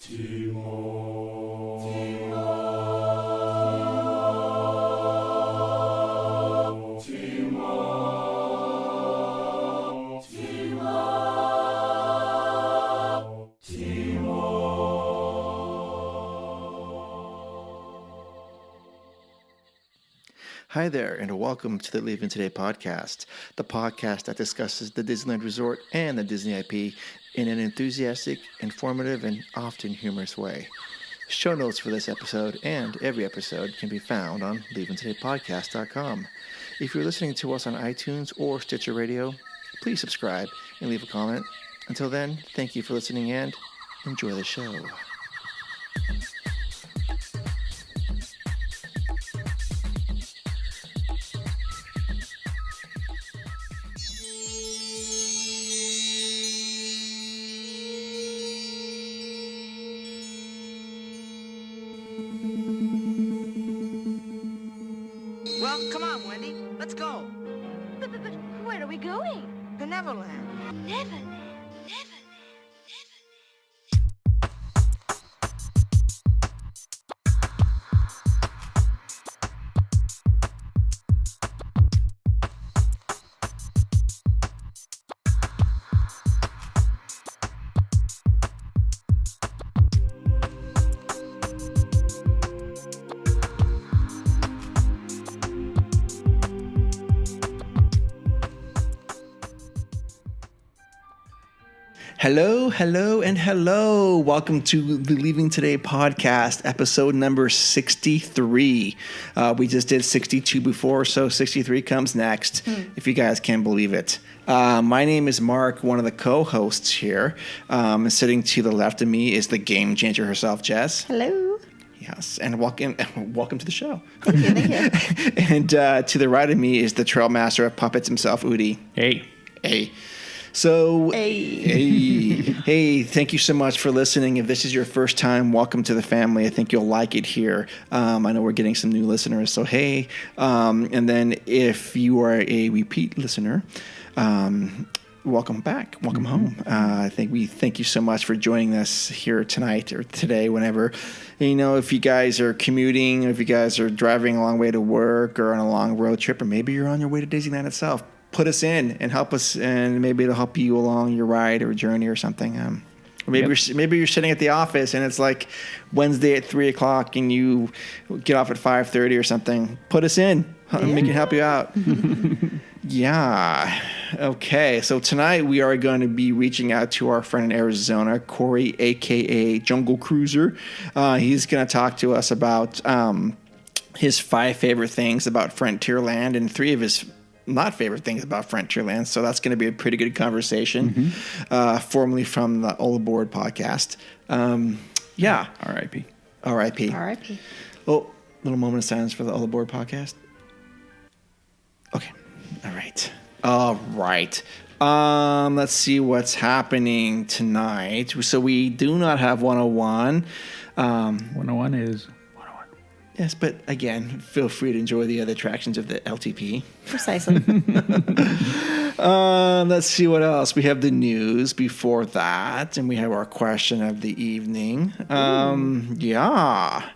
Hi there, and welcome to the Leaving Today podcast, the podcast that discusses the Disneyland Resort and the Disney IP in an enthusiastic, informative, and often humorous way. Show notes for this episode and every episode can be found on leavingtodaypodcast.com. If you're listening to us on iTunes or Stitcher Radio, please subscribe and leave a comment. Until then, thank you for listening and enjoy the show. Well, come on, Wendy. Let's go. But where are we going? To Neverland. Neverland. Hello. Welcome to the Leaving Today podcast, episode number 63. We just did 62 before, so 63 comes next, if you guys can believe it. My name is Mark, one of the co-hosts here. Sitting to the left of me is the game changer herself, Jess. Hello. Yes, and welcome to the show. Thank you. And to the right of me is the trail master of puppets himself, Udi. Hey. So, hey, thank you so much for listening. If this is your first time, welcome to the family. I think you'll like it here. I know we're getting some new listeners, so hey. And then if you are a repeat listener, welcome back. Welcome home. I think we thank you so much for joining us here tonight or today, whenever. You know, if you guys are commuting, if you guys are driving a long way to work or on a long road trip, or maybe you're on your way to Disneyland itself, put us in and help us, and maybe it'll help you along your ride or journey or something. Or maybe you're sitting at the office and it's like Wednesday at 3:00 and you get off at 5:30 or something. Put us in. We can help you out. Yeah. Okay. So tonight we are going to be reaching out to our friend in Arizona, Corey, aka Jungle Cruiser. He's going to talk to us about his 5 favorite things about Frontierland and 3 of his not favorite things about Frontierland. So that's going to be a pretty good conversation. Formerly from the AllAboard Podcast. Yeah. R.I.P. Oh, little moment of silence for the AllAboard Podcast. Okay. All right. Let's see what's happening tonight. So we do not have 101. 101 is 101. Yes, but again, feel free to enjoy the other attractions of the LTP. Precisely. Let's see what else. We have the news before that, and we have our question of the evening. Yeah.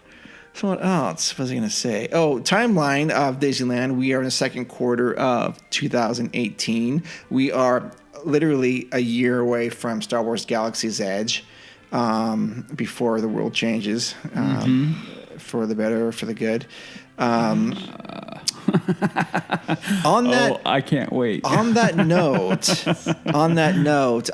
So what else was I going to say? Oh, timeline of Disneyland. We are in the second quarter of 2018. We are literally a year away from Star Wars Galaxy's Edge, before the world changes, for the better or for the good. On that, I can't wait. On that note,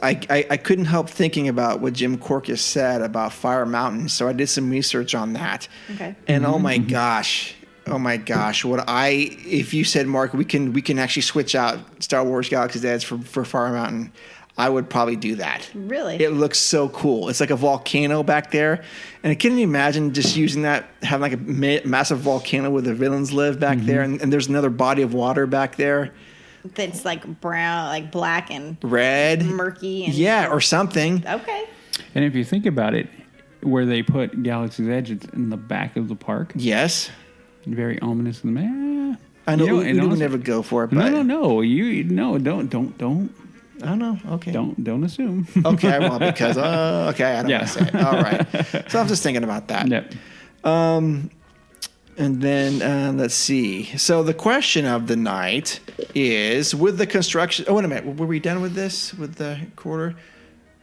I couldn't help thinking about what Jim Korkis said about Fire Mountain, so I did some research on that. Okay. And oh my gosh, if you said, Mark, we can actually switch out Star Wars Galaxy's Edge for Fire Mountain, I would probably do that. Really? It looks so cool. It's like a volcano back there. And can you imagine just using that, having like a massive volcano where the villains live back there, and there's another body of water back there? That's like brown, like black and red, murky. And yeah, or something. Okay. And if you think about it, where they put Galaxy's Edge, it's in the back of the park. Yes. Very ominous. I know we would never go for it, but no. Don't. I don't know. Okay. Don't assume. Okay, I won't because I don't want to say it. All right. So I'm just thinking about that. Yep. And then let's see. So the question of the night is with the construction. Oh, wait a minute. Were we done with this with the quarter?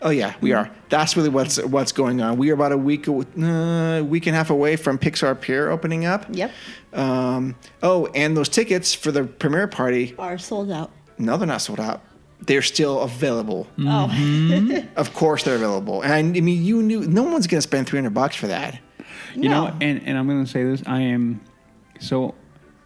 Oh yeah, we are. That's really what's going on. We are about a week and a half away from Pixar Pier opening up. Yep. And those tickets for the premiere party Are sold out. No, they're not sold out. They're still available. Oh. Of course, they're available. And I mean, you knew no one's going to spend $300 for that. You know, and I'm going to say this. I am so.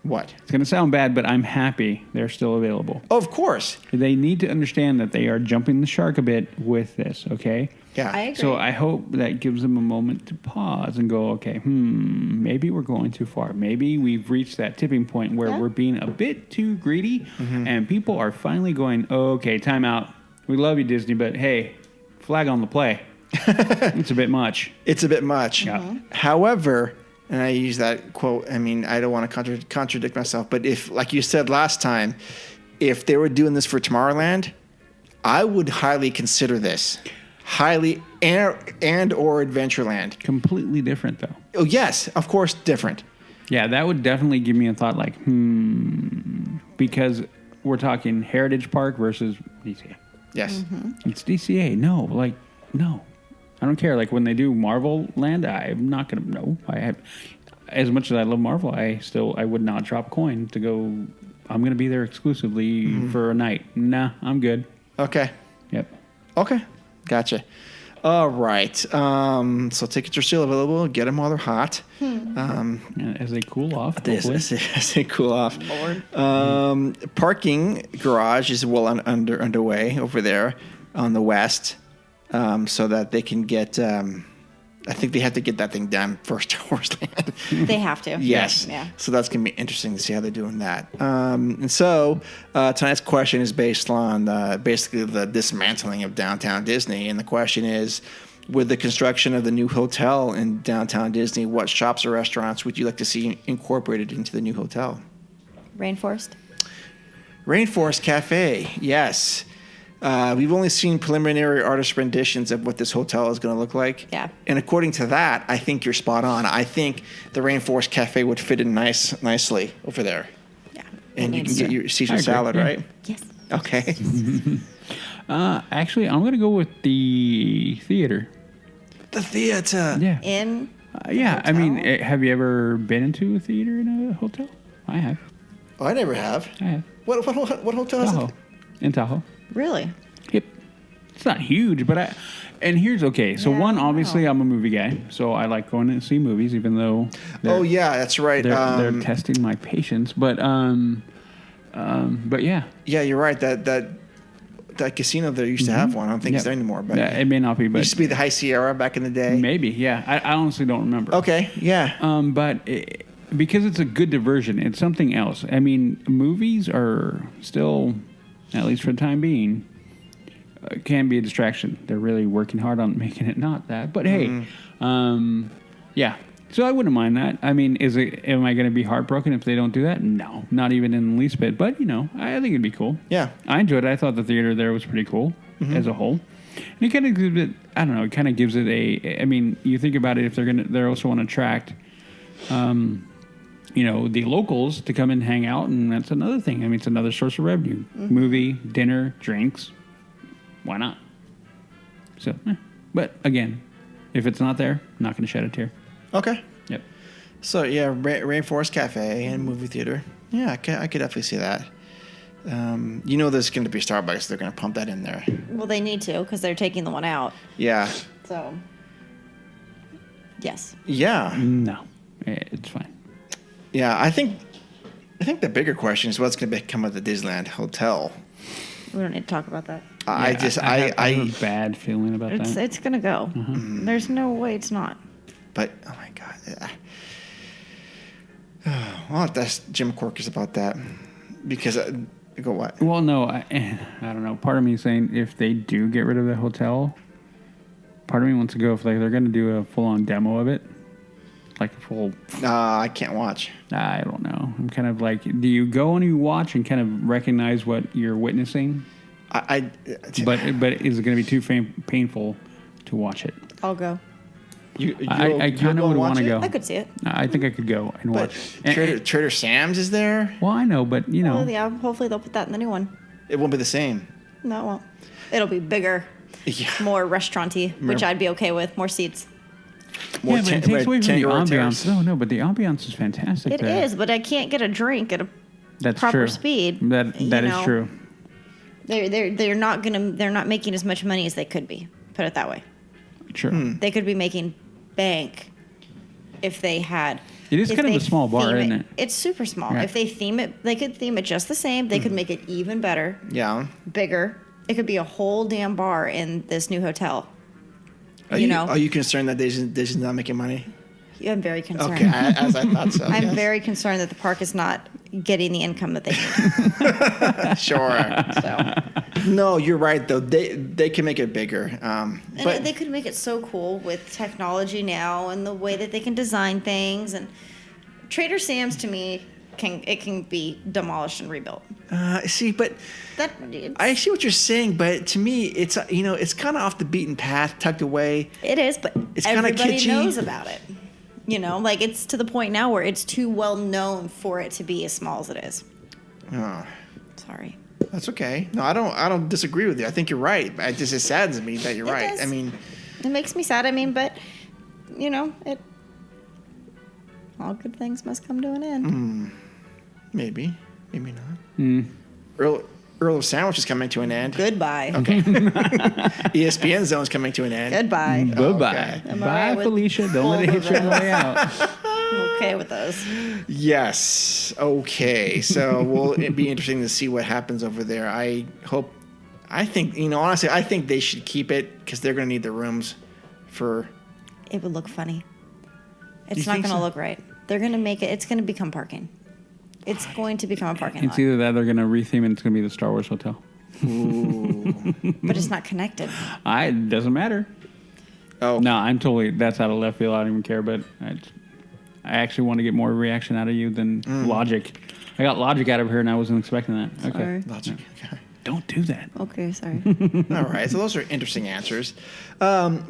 What? It's going to sound bad, but I'm happy they're still available. Oh, of course. They need to understand that they are jumping the shark a bit with this, okay? Yeah. I agree. So I hope that gives them a moment to pause and go, okay, maybe we're going too far. Maybe we've reached that tipping point where we're being a bit too greedy, and people are finally going, okay, time out. We love you, Disney, but hey, flag on the play. It's a bit much. It's a bit much. Yeah. However, and I use that quote, I mean, I don't want to contradict myself, but if, like you said last time, if they were doing this for Tomorrowland, I would highly consider this. Highly, and or Adventureland. Completely different, though. Oh, yes, of course, different. Yeah, that would definitely give me a thought like, because we're talking Heritage Park versus DCA. Yes. It's DCA. No. I don't care. Like when they do Marvel Land, I'm not going to know. I have, as much as I love Marvel, I would not drop a coin to go. I'm going to be there exclusively for a night. Nah, I'm good. Okay. Yep. Okay. Gotcha. All right. So tickets are still available. Get them while they're hot. As they cool off. As they cool off. Parking garage is well underway over there on the west, so that they can get. I think they have to get that thing done first. Horseland. They have to. Yes. Yeah. So that's going to be interesting to see how they're doing that. And so tonight's question is based on basically the dismantling of downtown Disney. And the question is, with the construction of the new hotel in downtown Disney, what shops or restaurants would you like to see incorporated into the new hotel? Rainforest Cafe, yes. We've only seen preliminary artist renditions of what this hotel is going to look like. Yeah. And according to that, I think you're spot on. I think the Rainforest Cafe would fit in nicely over there. Yeah. And you can get your Caesar salad, yeah. right? Yes. Okay. Actually, I'm going to go with the theater. The theater. Yeah. In. Yeah. I hotel? mean, have you ever been into a theater in a hotel? I have. Oh, I never have. I have. What hotel is Tahoe. it? In Tahoe. Really? Yep. It's not huge, but and here's okay. So Yeah, one, I don't obviously, know. I'm a movie guy, so I like going to see movies, even though Oh, yeah, that's right. they're testing my patience. But yeah. Yeah, you're right. That casino there used to have one. I don't think it's there anymore. But yeah, it may not be, it but used to be the High Sierra back in the day. maybe. Yeah, I honestly don't remember. Okay, yeah. Because it's a good diversion, it's something else. I mean, movies are still, at least for the time being, can be a distraction. They're really working hard on making it not that. But hey, yeah. So I wouldn't mind that. I mean, am I going to be heartbroken if they don't do that? No, not even in the least bit. But I think it'd be cool. Yeah. I enjoyed it. I thought the theater there was pretty cool as a whole. And it kind of gives it. I don't know. It kind of gives it a. I mean, you think about it. If they also want to attract, the locals to come and hang out, and that's another thing. I mean, it's another source of revenue. Movie, dinner, drinks. Why not? So, but again, if it's not there, I'm not going to shed a tear. Okay. Yep. So, yeah, Rainforest Cafe and movie theater. Yeah, I could definitely see that. There's going to be Starbucks. They're going to pump that in there. Well, they need to because they're taking the one out. Yeah. So, yes. Yeah. No, it's fine. Yeah, I think the bigger question is what's going to become of the Disneyland Hotel. We don't need to talk about that. I have a bad feeling about that. It's going to go. There's no way it's not. But, oh my God. I'll have to ask Jim Corkers about that. Because, go what? Well, no, I don't know. Part of me is saying if they do get rid of the hotel, part of me wants to go if they're going to do a full-on demo of it. Like a full... I can't watch. I don't know. I'm kind of like, do you go and you watch and kind of recognize what you're witnessing? But is it going to be too painful to watch it? I'll go. I kind of would want to go. I could see it. I think I could go and watch. Trader Sam's is there. Well, I know, but you know. Well, yeah, hopefully they'll put that in the new one. It won't be the same. No, it won't. It'll be bigger, more restaurant-y, which I'd be okay with. More seats. But it takes away from the ambiance. No, but the ambiance is fantastic. It is, but I can't get a drink at a proper true. Speed. That is true. They're not making as much money as they could be. Put it that way. Sure. They could be making bank if they had. It is kind of a small bar, isn't it? It's super small. Yeah. If they theme it, they could theme it just the same. They could make it even better. Yeah. Bigger. It could be a whole damn bar in this new hotel. Are you concerned that Disney's not making money? Yeah, I'm very concerned. Okay, as I thought so. I'm very concerned that the park is not getting the income that they need. Sure. So. No, you're right though. They can make it bigger. But they could make it so cool with technology now and the way that they can design things. And Trader Sam's to me can be demolished and rebuilt. See, but I see what you're saying. But to me, it's kind of off the beaten path, tucked away. It is, but it's everybody knows about it. Like it's to the point now where it's too well known for it to be as small as it is. Oh. Sorry. That's okay. No, I don't disagree with you. I think you're right. It just saddens me that you're right. Does. I mean, it makes me sad. But all good things must come to an end. Maybe not. Earl of Sandwich is coming to an end. Goodbye. Okay. ESPN Zone is coming to an end. Goodbye. Bye-bye. Okay. Bye, Felicia. Don't let it hit you on the way out. I'm okay with those. Yes. Okay. So it'd be interesting to see what happens over there. I think, honestly, I think they should keep it because they're going to need the rooms for. It would look funny. It's not going to look right. They're going to make it. It's going to become parking. It's going to become a parking lot. It's either that or they're going to retheme it. It's going to be the Star Wars Hotel. Ooh. But it's not connected. It doesn't matter. Oh. No, that's out of left field. I don't even care, but I actually want to get more reaction out of you than logic. I got logic out of her, and I wasn't expecting that. Okay. Sorry. Logic. Okay. Don't do that. Okay, sorry. All right. So those are interesting answers.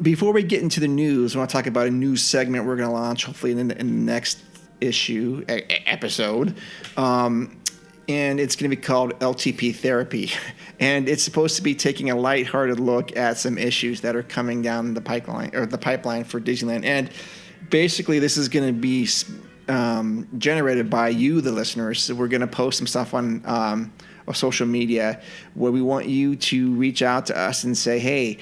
Before we get into the news, I want to talk about a news segment we're going to launch hopefully in the next episode. And it's going to be called LTP Therapy. And it's supposed to be taking a lighthearted look at some issues that are coming down the pipeline for Disneyland. And basically, this is going to be generated by you, the listeners. So we're going to post some stuff on social media where we want you to reach out to us and say, hey,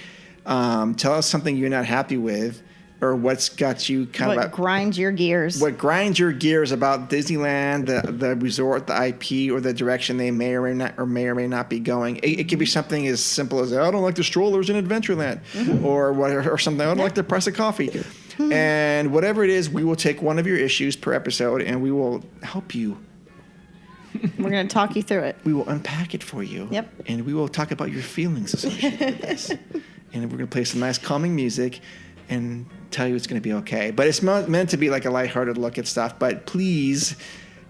tell us something you're not happy with. Or what's got you what grinds your gears? What grinds your gears about Disneyland, the resort, the IP, or the direction they may or may not be going? It could be something as simple as I don't like the strollers in Adventureland, or something. I don't like the price of coffee, and whatever it is, we will take one of your issues per episode, and we will help you. We're going to talk you through it. We will unpack it for you. Yep. And we will talk about your feelings associated with this, and we're going to play some nice calming music and tell you it's going to be okay. But it's meant to be like a lighthearted look at stuff. But please,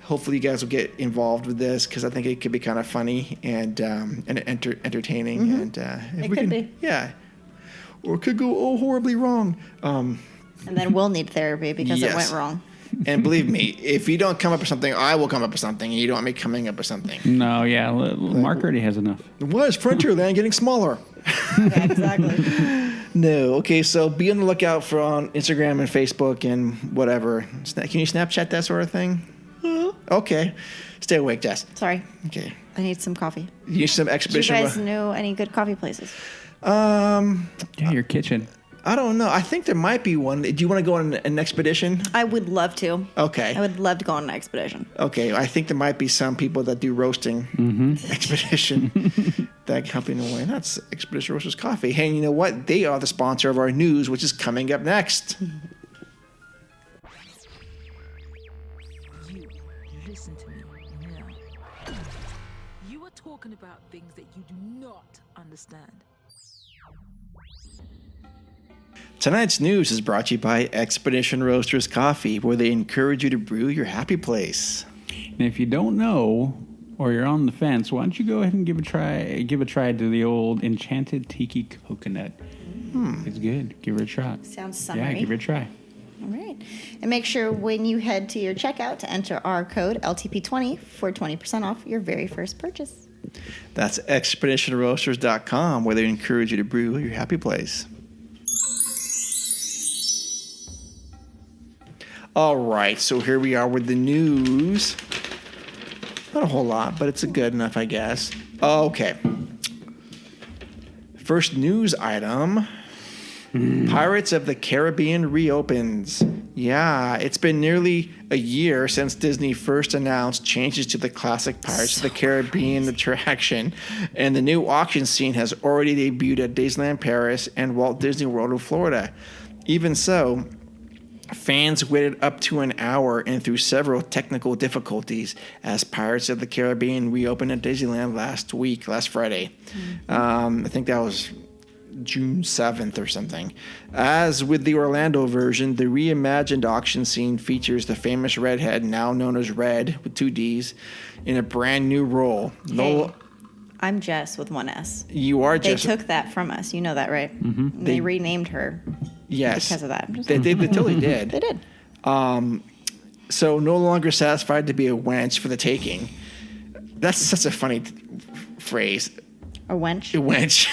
hopefully you guys will get involved with this because I think it could be kind of funny and entertaining. And it could be. Yeah. Or it could go horribly wrong. And then we'll need therapy because it went wrong. And believe me, if you don't come up with something, I will come up with something. And you don't want me coming up with something. No, yeah. Mark already has enough. Why is Frontierland getting smaller? Yeah, exactly. No. Okay, so be on the lookout on Instagram and Facebook and whatever. Can you Snapchat that sort of thing? Okay. Stay awake, Jess. Sorry. Okay. I need some coffee. You need some expedition. Do you guys know any good coffee places? Yeah, your kitchen. I don't know. I think there might be one. Do you want to go on an expedition? I would love to. Okay. I would love to go on an expedition. Okay. I think there might be some people that do roasting expedition that can help you in a way. And that's Expedition Roasters Coffee. Hey, and you know what? They are the sponsor of our news, which is coming up next. You listen to me now. You are talking about things that you do not understand. Tonight's news is brought to you by Expedition Roasters Coffee, where they encourage you to brew your happy place. And if you don't know, or you're on the fence, why don't you go ahead and give a try to the old Enchanted Tiki Coconut. It's good. Give it a shot. Sounds summery. Yeah, give it a try. All right. And make sure when you head to your checkout to enter our code LTP20 for 20% off your very first purchase. That's expeditionroasters.com, where they encourage you to brew your happy place. All right, so here we are with the news. Not a whole lot, but it's good enough, I guess. Okay. First news item. Pirates of the Caribbean reopens. Yeah, it's been nearly a year since Disney first announced changes to the classic Pirates of the Caribbean attraction, and the new auction scene has already debuted at Disneyland Paris and Walt Disney World of Florida. Even so, fans waited up to an hour and through several technical difficulties as Pirates of the Caribbean reopened at Disneyland last Friday. I think that was June 7th or something. As with the Orlando version, the reimagined auction scene features the famous redhead, now known as Red with 2 Ds, in a brand new role. Hey, I'm Jess with 1 S. You are They Jess. took that from us. You know that, right? Mm-hmm. They renamed her. Yes. Because of that. They totally did. They did. So no longer satisfied to be a wench for the taking. That's such a funny phrase. A wench. A wench.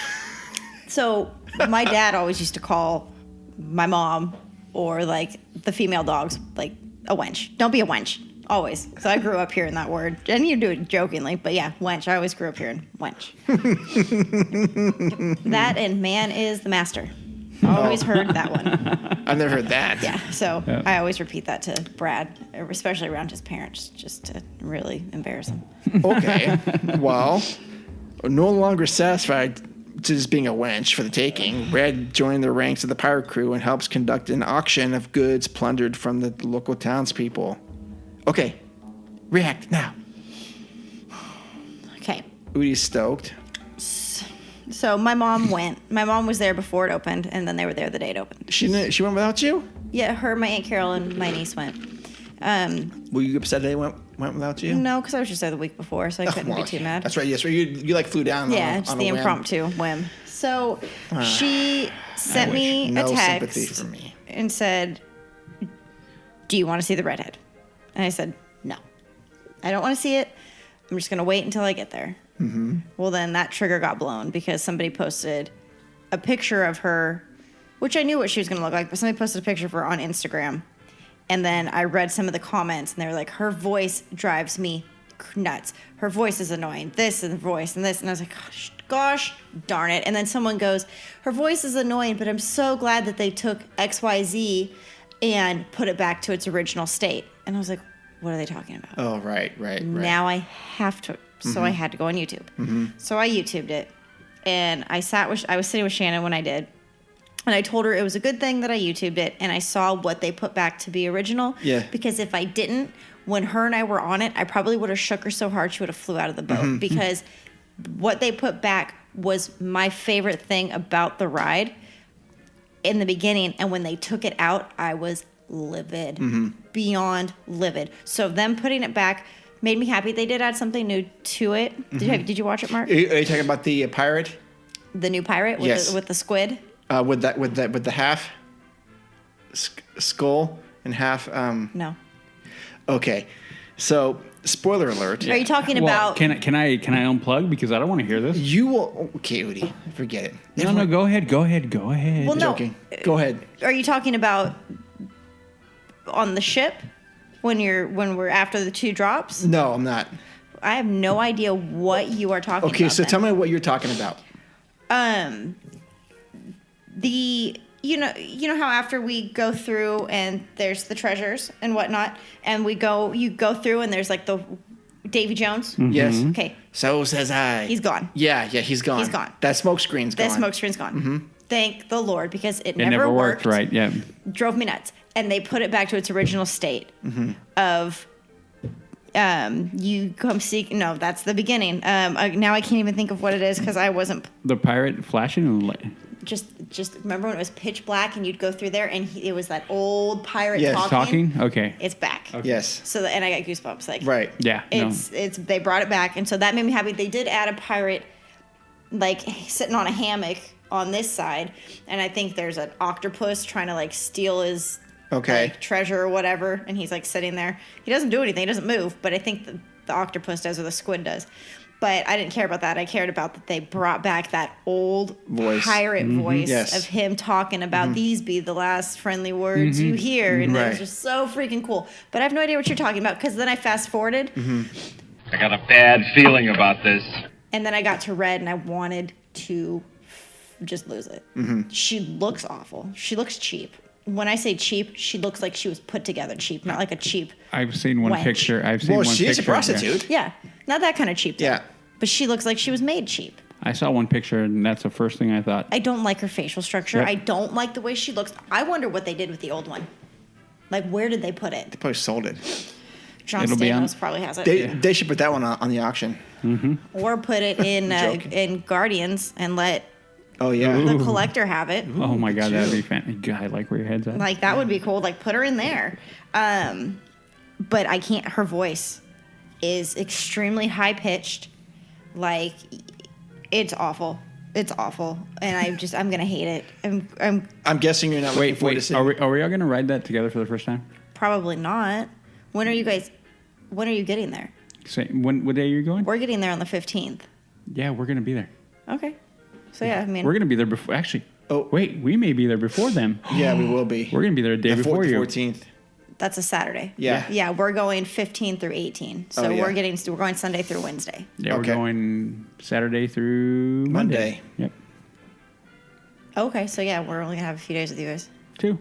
So my dad always used to call my mom or like the female dogs like a wench. Don't be a wench. Always. So I grew up hearing that word. And you do it jokingly, but yeah, wench. I always grew up hearing wench. That and man is the master. Always heard that one. I've never heard that. Yeah. So I always repeat that to Brad, especially around his parents, just to really embarrass him. Okay. Well, no longer satisfied to just being a wench for the taking, Red joined the ranks of the pirate crew and helps conduct an auction of goods plundered from the local townspeople. Okay. React now. Okay. Udi's stoked. So my mom went. My mom was there before it opened, and then they were there the day it opened. She went without you? Yeah, her, my Aunt Carol, and my niece went. Were you upset they went without you? No, because I was just there the week before, so I couldn't be too mad. That's right. Yes, right. You like flew down. Yeah, on just a the whim. impromptu whim. So she sent me no a sympathy text for me. and said, "Do you want to see the redhead?" And I said, "No, I don't want to see it. I'm just going to wait until I get there." Mm-hmm. Well, then that trigger got blown because somebody posted a picture of her, which I knew what she was going to look like, but somebody posted a picture of her on Instagram. And then I read some of the comments, and they were like, her voice drives me nuts. Her voice is annoying. This and the voice and this. And I was like, gosh darn it. And then someone goes, her voice is annoying, but I'm so glad that they took XYZ and put it back to its original state. And I was like, what are they talking about? Oh, right. Now I have to. So I had to go on YouTube. Mm-hmm. So I YouTubed it. And I was sitting with Shannon when I did. And I told her it was a good thing that I YouTubed it, and I saw what they put back to be original. Yeah. Because if I didn't, when her and I were on it, I probably would have shook her so hard she would have flew out of the boat. Mm-hmm. Because what they put back was my favorite thing about the ride in the beginning. And when they took it out, I was livid. Mm-hmm. Beyond livid. So them putting it back made me happy. They did add something new to it. Mm-hmm. Did you watch it, Mark? Are you talking about the pirate? The new pirate with the squid? With the half skull and half. No. Okay, so spoiler alert. Are you talking about? Can I unplug because I don't want to hear this? You will. Okay, Udi, forget it. No, go ahead. Well, no. Joking. Go ahead. Are you talking about on the ship when we're after the 2 drops? No, I'm not. I have no idea what you are talking about. Okay, so tell me what you're talking about. You know how after we go through and there's the treasures and whatnot, and you go through and there's like the Davy Jones. Mm-hmm. Yes. Okay. So says I. He's gone. Yeah, he's gone. He's gone. That smoke screen's gone. That smoke screen's gone. Mm-hmm. Thank the Lord, because it never worked. Right? Yeah. Drove me nuts, and they put it back to its original state of. You come seek. No, that's the beginning. Now I can't even think of what it is because I wasn't. The pirate flashing. just remember when it was pitch black and you'd go through there and it was that old pirate Yes. talking? Okay. It's back. Okay. Yes. So and I got goosebumps. Like Right. Yeah. it's they brought it back, and so that made me happy. They did add a pirate like sitting on a hammock on this side, and I think there's an octopus trying to like steal his like, treasure or whatever, and he's like sitting there. He doesn't do anything. He doesn't move, but I think the octopus does or the squid does. But I didn't care about that. I cared about that they brought back that old pirate voice of him talking about these be the last friendly words you hear. And it was just so freaking cool. But I have no idea what you're talking about because then I fast forwarded. I got a bad feeling about this. And then I got to Red and I wanted to just lose it. She looks awful. She looks cheap. When I say cheap, she looks like she was put together cheap, not like a cheap I've seen one wench. picture. I've seen one picture. She's a prostitute. Yeah, not that kind of cheap. Though. Yeah. But she looks like she was made cheap. I saw one picture, and that's the first thing I thought. I don't like her facial structure. Yep. I don't like the way she looks. I wonder what they did with the old one. Like, where did they put it? They probably sold it. John It'll be on- Stamos probably has it. They should put that one on the auction. Or put it in Joking. in Guardians and let Oh, yeah. the collector have it. Oh my God, that'd be fantastic. God, I like where your head's at. Like, that would be cool. Like, put her in there. But I can't. Her voice is extremely high-pitched. Like, it's awful. It's awful. And I'm going to hate it. I'm guessing you're not looking forward to seeing Are we all going to ride that together for the first time? Probably not. When are you getting there? Say, what day are you going? We're getting there on the 15th. Yeah, we're going to be there. Okay. So, yeah, I mean. We're going to be there before. Actually, Oh. wait, we may be there before them. Yeah, we will be. We're going to be there a day The before you. 14th. That's a Saturday. Yeah. Yeah, we're going 15 through 18. So Oh, yeah. we're going Sunday through Wednesday. Yeah, Okay. we're going Saturday through Monday. Yep. Okay, so yeah, we're only going to have a few days with you guys. 2.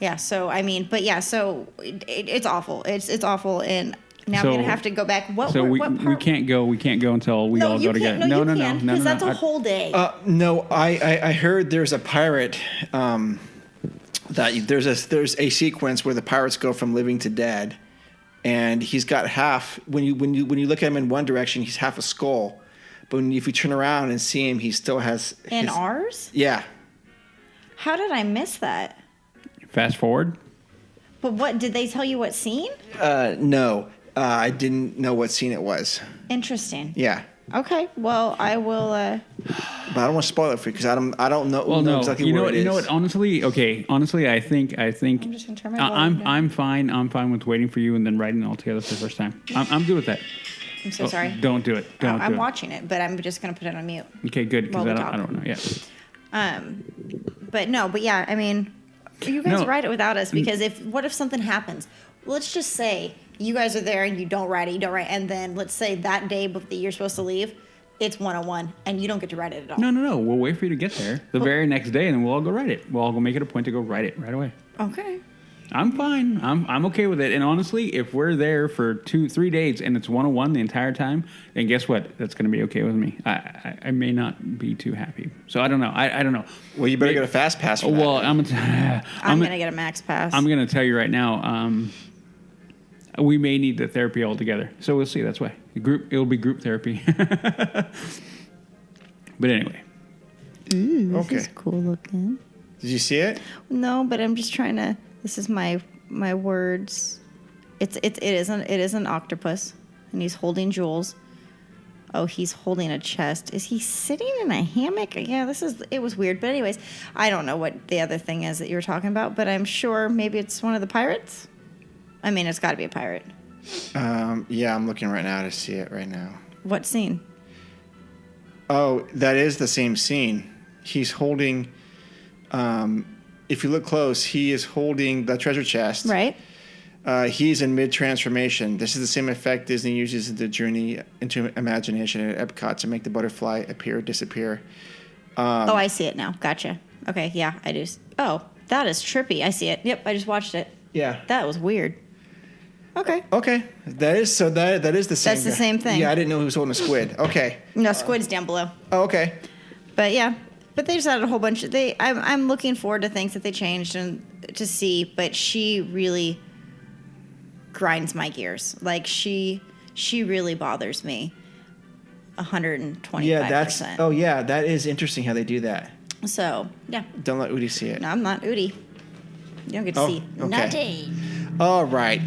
Yeah, so I mean, but yeah, so it's awful. It's awful, and now I'm So- gonna have to go back. What So we part? can't go. We can't go until we all you go together. can't, no, no, because that's a whole day. No, I heard there's a pirate that there's a sequence where the pirates go from living to dead, and he's got half. When you look at him in one direction, he's half a skull, but if you turn around and see him, he still has. In ours? Yeah. How did I miss that? Fast forward. But what did they tell you? What scene? No, I didn't know what scene it was. Interesting. Yeah. Okay. Well, I will. But I don't want to spoil it for you because I don't know. Well, no, exactly you know where what? it You know is. what? Honestly, I think. I'm just gonna turn my volume down. I'm fine. I'm fine with waiting for you and then writing it all together for the first time. I'm good with that. I'm so sorry. Don't do it. Don't do I'm it. watching it, but I'm just gonna put it on mute. Okay, good. Because While we I don't know. Yeah. But yeah, I mean, you guys No. write it without us because what if something happens? Let's just say you guys are there and you don't write it, and then let's say that day that you're supposed to leave, it's 101 and you don't get to write it at all. No. We'll wait for you to get there the very next day, and then we'll all go write it. We'll all go make it a point to go write it right away. Okay. I'm fine. I'm okay with it. And honestly, if we're there for 2-3 days and it's 101 the entire time, then guess what? That's going to be okay with me. I may not be too happy. So I don't know. I don't know. Well, you better get a fast pass for that. I'm gonna get a max pass. I'm going to tell you right now. We may need the therapy altogether. So we'll see. That's why it'll be group therapy. But anyway. This Okay. is cool looking. Did you see it? No, but I'm just trying to. This is my words. It is an octopus, and he's holding jewels. Oh, he's holding a chest. Is he sitting in a hammock? Yeah, it was weird. But anyways, I don't know what the other thing is that you were talking about, but I'm sure maybe it's one of the pirates. I mean, it's got to be a pirate. Yeah, I'm looking right now to see it right now. What scene? Oh, that is the same scene. He's holding. If you look close, he is holding the treasure chest. Right. He's in mid-transformation. This is the same effect Disney uses in the Journey into Imagination at Epcot to make the butterfly appear or disappear. Oh, I see it now. Gotcha. Okay, yeah, I do. Oh, that is trippy. I see it. Yep, I just watched it. Yeah. That was weird. Okay. Okay. That is the same. That's the same thing. Yeah, I didn't know he was holding a squid. Okay. No, squid's down below. Oh, okay. But yeah, but they just added a whole bunch. I'm looking forward to things that they changed and to see. But she really grinds my gears. Like she really bothers me. 125%. Yeah, that is interesting how they do that. So, yeah. Don't let Udi see it. No, I'm not Udi. You don't get to see nothing. All right.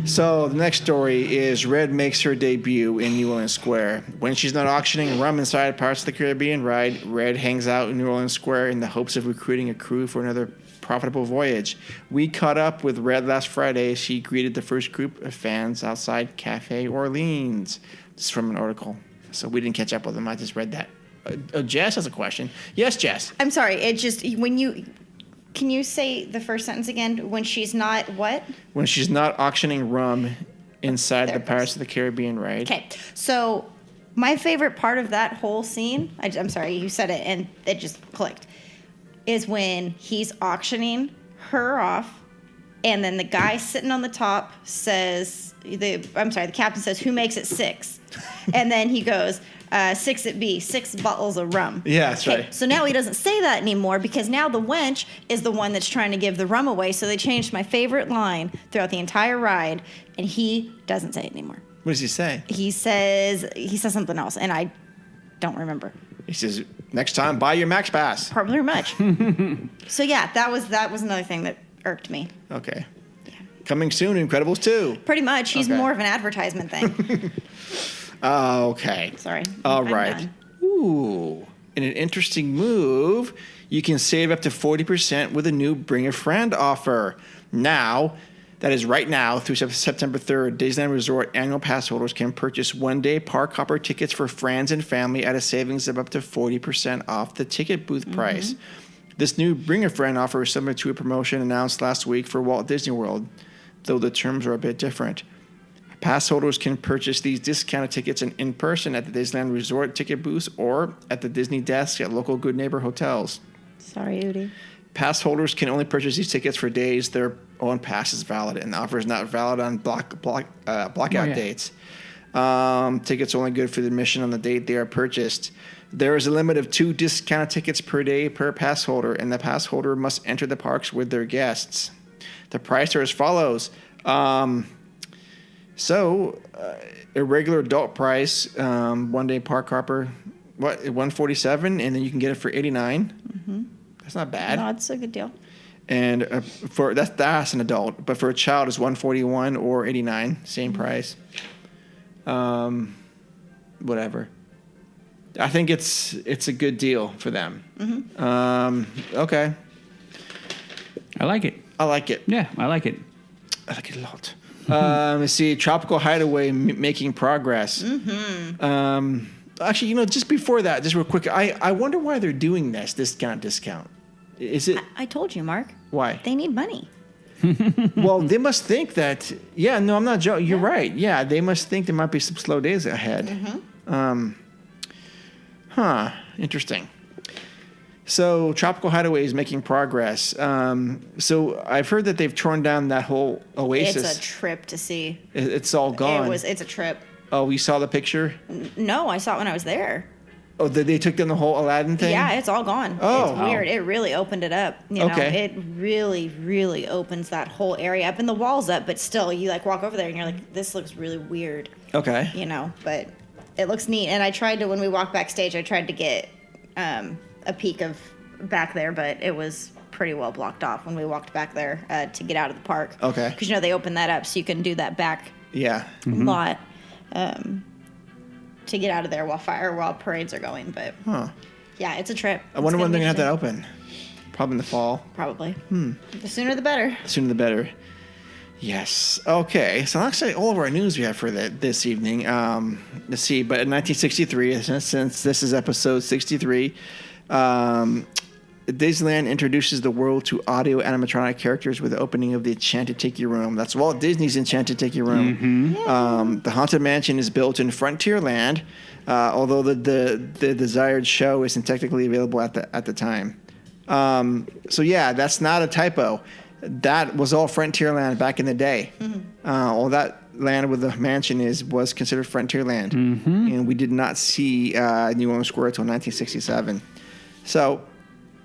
So the next story is Red makes her debut in New Orleans Square. When she's not auctioning rum inside Pirates of the Caribbean ride, Red hangs out in New Orleans Square in the hopes of recruiting a crew for another profitable voyage. We caught up with Red last Friday. She greeted the first group of fans outside Cafe Orleans. This is from an article. So we didn't catch up with them. I just read that. Jess has a question. Yes, Jess. I'm sorry. It just, can you say the first sentence again? When she's not what? When she's not auctioning rum inside the Pirates of the Caribbean ride. Okay. So my favorite part of that whole scene, I'm sorry, you said it and it just clicked, is when he's auctioning her off and then the guy sitting on the top says, the captain says, who makes it 6? And then he goes, 6 it be, 6 bottles of rum. Yeah, that's right. So now he doesn't say that anymore because now the wench is the one that's trying to give the rum away. So they changed my favorite line throughout the entire ride, and he doesn't say it anymore. What does he say? He says something else, and I don't remember. He says, next time, buy your Max Pass. Probably much. So yeah, that was another thing that irked me. Okay. Yeah. Coming soon, Incredibles 2. Pretty much. He's more of an advertisement thing. Okay. Sorry. All I'm right. done. Ooh. In an interesting move, you can save up to 40% with a new Bring a Friend offer. Now, that is right now through September 3rd, Disneyland Resort annual pass holders can purchase one-day park hopper tickets for friends and family at a savings of up to 40% off the ticket booth price. This new Bring a Friend offer is similar to a promotion announced last week for Walt Disney World, though the terms are a bit different. Pass holders can purchase these discounted tickets in person at the Disneyland Resort ticket booths or at the Disney desk at local Good Neighbor hotels. Sorry, Udi. Pass holders can only purchase these tickets for days their own pass is valid, and the offer is not valid on blackout dates. Tickets are only good for the admission on the date they are purchased. There is a limit of 2 discounted tickets per day per pass holder, and the pass holder must enter the parks with their guests. The price are as follows. A regular adult price, one-day park hopper, $147, and then you can get it for $89. That's not bad. No, it's a good deal. And that's an adult, but for a child it's $141 or $89, same price. Whatever. I think it's a good deal for them. Okay. I like it. I like it. Yeah, I like it. I like it a lot. Let's see, Tropical Hideway making progress. Actually, just before that, just real quick, I wonder why they're doing this kind of discount. Is it? I told you, Mark. Why? They need money. Well, they must think that. Yeah, no, I'm not joking. You're right. Yeah, they must think there might be some slow days ahead. Interesting. So Tropical Hideaway is making progress. So I've heard that they've torn down that whole oasis. It's a trip to see. It's all gone. It's a trip. Oh, you saw the picture? No, I saw it when I was there. Oh, they took down the whole Aladdin thing? Yeah, it's all gone. Oh. It's weird. It really opened it up. Okay. It really, really opens that whole area up and the walls up, but still you walk over there and you're like, this looks really weird. Okay. But it looks neat. And I tried to, when we walked backstage, I tried to get a peek of back there, but it was pretty well blocked off when we walked back there to get out of the park. Okay. Because they opened that up so you can do that back lot to get out of there while parades are going. But yeah, it's a trip. I wonder when they're gonna have that open. Probably in the fall. Probably. The sooner the better. The sooner the better. Yes. Okay. So actually, all of our news we have for this evening. Let's see. But in 1963, since this is episode 63. Disneyland introduces the world to audio animatronic characters with the opening of the Enchanted Tiki Room. That's Walt Disney's Enchanted Tiki Room. The Haunted Mansion is built in Frontierland, although the desired show isn't technically available at the time. So yeah, that's not a typo. That was all Frontierland back in the day. All that land with the mansion was considered Frontierland, and we did not see New Orleans Square until 1967. So,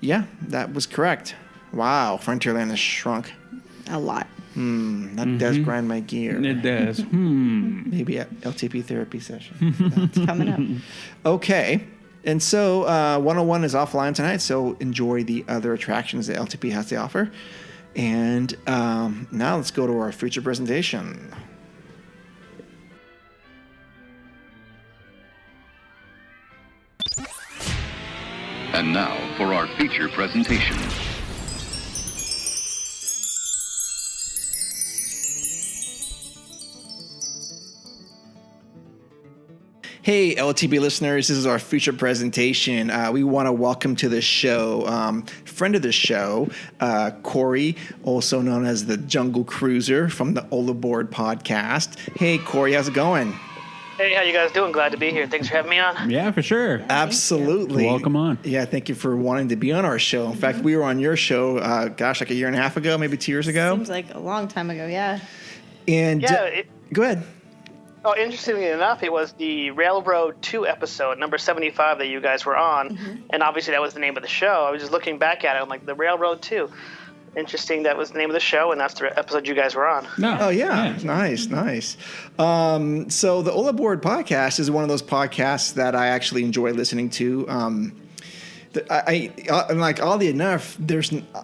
yeah, that was correct. Wow, Frontierland has shrunk. A lot. That does grind my gear. It does. Maybe a LTP therapy session. It's coming up. Okay. And so 101 is offline tonight, so enjoy the other attractions that LTP has to offer. And now let's go to our feature presentation. And now for our feature presentation. Hey, LTB listeners, this is our feature presentation. We want to welcome to the show, friend of the show, Corey, also known as the Jungle Cruiser from the AllAboard Podcast. Hey, Corey, how's it going? Hey, how you guys doing? Glad to be here. Thanks for having me on. Yeah, for sure. Absolutely. Welcome on. Yeah, thank you for wanting to be on our show. In fact, we were on your show, like a year and a half ago, maybe 2 years ago. Seems like a long time ago, yeah. And go ahead. Oh, interestingly enough, it was the Railroad 2 episode, number 75, that you guys were on. And obviously that was the name of the show. I was just looking back at it. I'm like, the Railroad 2. Interesting, that was the name of the show, and that's the episode you guys were on. No. Oh, yeah. Nice. So the AllAboard Podcast is one of those podcasts that I actually enjoy listening to. Like, oddly enough,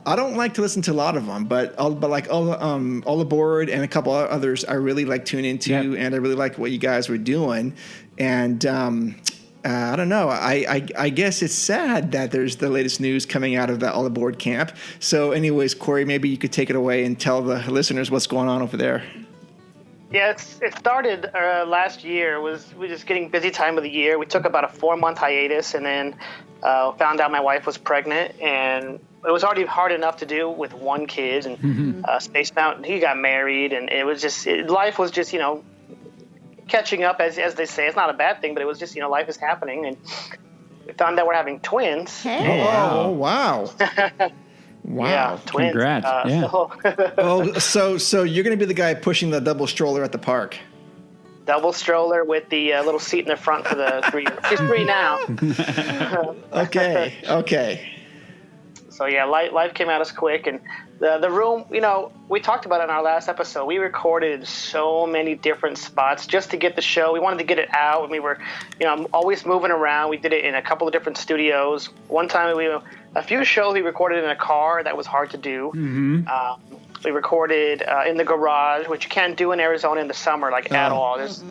I don't like to listen to a lot of them, but AllAboard and a couple of others I really like tune into, and I really like what you guys were doing. And I don't know. I guess it's sad that there's the latest news coming out of the AllAboard camp. So anyways, Corey, maybe you could take it away and tell the listeners what's going on over there. Yeah, it started last year. We're just getting busy time of the year. We took about a 4-month hiatus, and then found out my wife was pregnant, and it was already hard enough to do with one kid, and Space Mountain, he got married, and it was just, life was just, catching up, as they say. It's not a bad thing, but it was just, life is happening, and we found out we're having twins. Hey. Oh, wow. Wow. Yeah, twins. Congrats. So you're going to be the guy pushing the double stroller at the park. Double stroller with the little seat in the front for the 3. She's 3 now. Okay. So yeah, life came at us quick, and the room, we talked about it in our last episode. We recorded in so many different spots just to get the show. We wanted to get it out, and we were, always moving around. We did it in a couple of different studios. One time a few shows we recorded in a car. That was hard to do. We recorded in the garage, which you can't do in Arizona in the summer, at all. There's,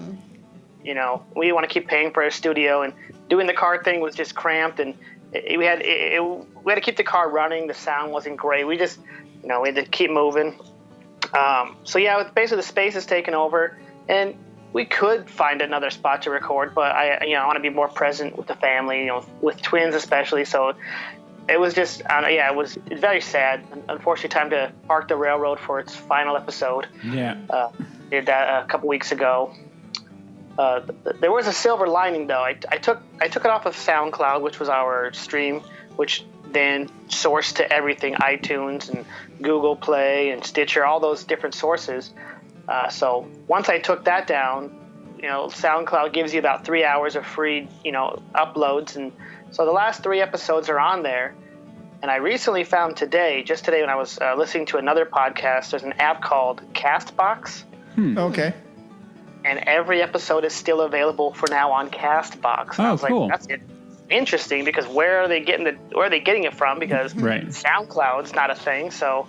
we want to keep paying for a studio, and doing the car thing was just cramped, and we had to keep the car running. The sound wasn't great. We just, we had to keep moving. So yeah, basically the space is taken over, and we could find another spot to record, but I want to be more present with the family, with twins especially. So it was just, it was very sad. Unfortunately, time to park the Railroad for its final episode. Yeah. Did that a couple weeks ago. There was a silver lining, though. I took it off of SoundCloud, which was our stream, which then sourced to everything, iTunes and Google Play and Stitcher, all those different sources. So once I took that down, SoundCloud gives you about 3 hours of free, uploads, and so the last 3 episodes are on there. And I recently found just today when I was listening to another podcast, there's an app called Castbox. Okay. And every episode is still available for now on Castbox. And I was cool. That's interesting, because where are they getting it from? Because SoundCloud's not a thing. So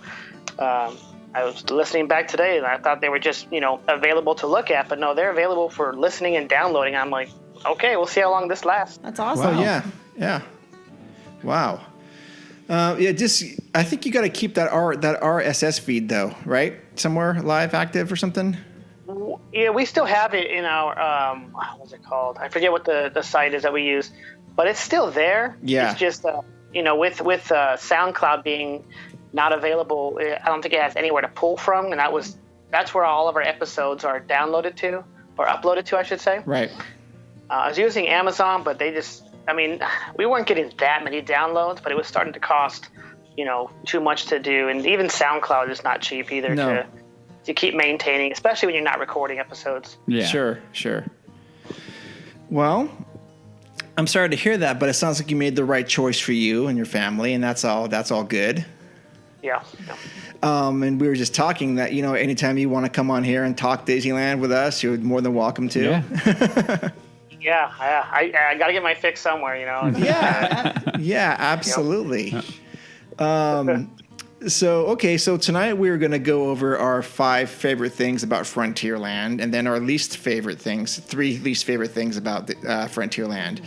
I was listening back today, and I thought they were just available to look at, but no, they're available for listening and downloading. I'm like, okay, we'll see how long this lasts. That's awesome. Wow. Yeah. Wow. I think you got to keep that RSS feed though, right? Somewhere live, active, or something. Yeah, we still have it in our what's it called? I forget what the site is that we use, but it's still there. Yeah. It's just with SoundCloud being not available, I don't think it has anywhere to pull from, and that's where all of our episodes are downloaded to, or uploaded to, I should say. Right. I was using Amazon, but we weren't getting that many downloads, but it was starting to cost, too much to do, and even SoundCloud is not cheap either to keep maintaining, especially when you're not recording episodes. Yeah. Sure. Well, I'm sorry to hear that, but it sounds like you made the right choice for you and your family, and that's all good. Yeah. And we were just talking that, anytime you want to come on here and talk Disneyland with us, you're more than welcome to. Yeah. Yeah, I got to get my fix somewhere, you know. Yeah, absolutely. So tonight we're going to go over our 5 favorite things about Frontierland, and then our three least favorite things about Frontierland.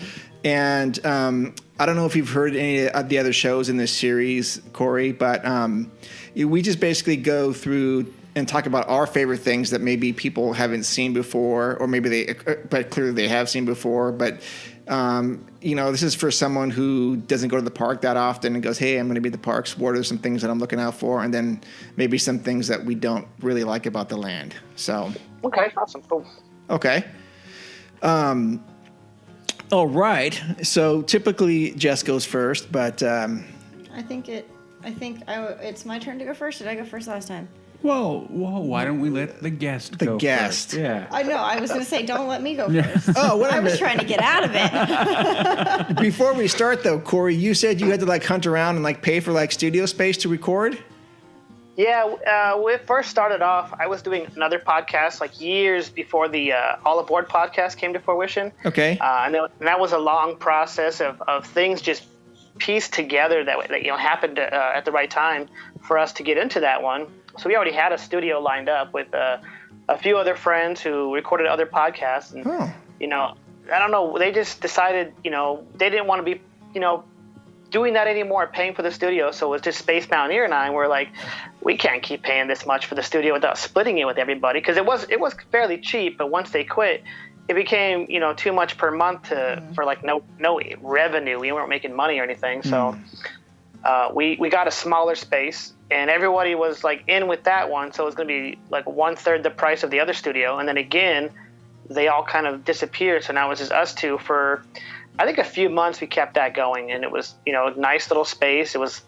And I don't know if you've heard any of the other shows in this series, Corey, but we just basically go through and talk about our favorite things that maybe people haven't seen before, or maybe but clearly they have seen before. But this is for someone who doesn't go to the park that often and goes, "Hey, I'm going to be at the parks. What are some things that I'm looking out for?" And then maybe some things that we don't really like about the land. So okay, awesome, cool. Okay. All right. So typically Jess goes first, but I think it's my turn to go first. Did I go first last time? Whoa! Why don't we let the guest go first? Yeah. I know. I was going to say, don't let me go first. Oh, I was trying to get out of it. Before we start, though, Corey, you said you had to hunt around and pay for studio space to record. Yeah, when it first started off, I was doing another podcast years before the AllAboard Podcast came to fruition. Okay. And that was a long process of things just pieced together that happened at the right time for us to get into that one. So we already had a studio lined up with a few other friends who recorded other podcasts. And, I don't know, they just decided, they didn't want to be, doing that anymore, paying for the studio. So it was just Space Mountaineer and I were like, we can't keep paying this much for the studio without splitting it with everybody. Because it was fairly cheap, but once they quit, it became, too much per month for no revenue. We weren't making money or anything. So we got a smaller space. And everybody was in with that one, so it was going to be 1/3 the price of the other studio. And then again, they all kind of disappeared. So now it was just us two for, I think, a few months. We kept that going, and it was a nice little space. It was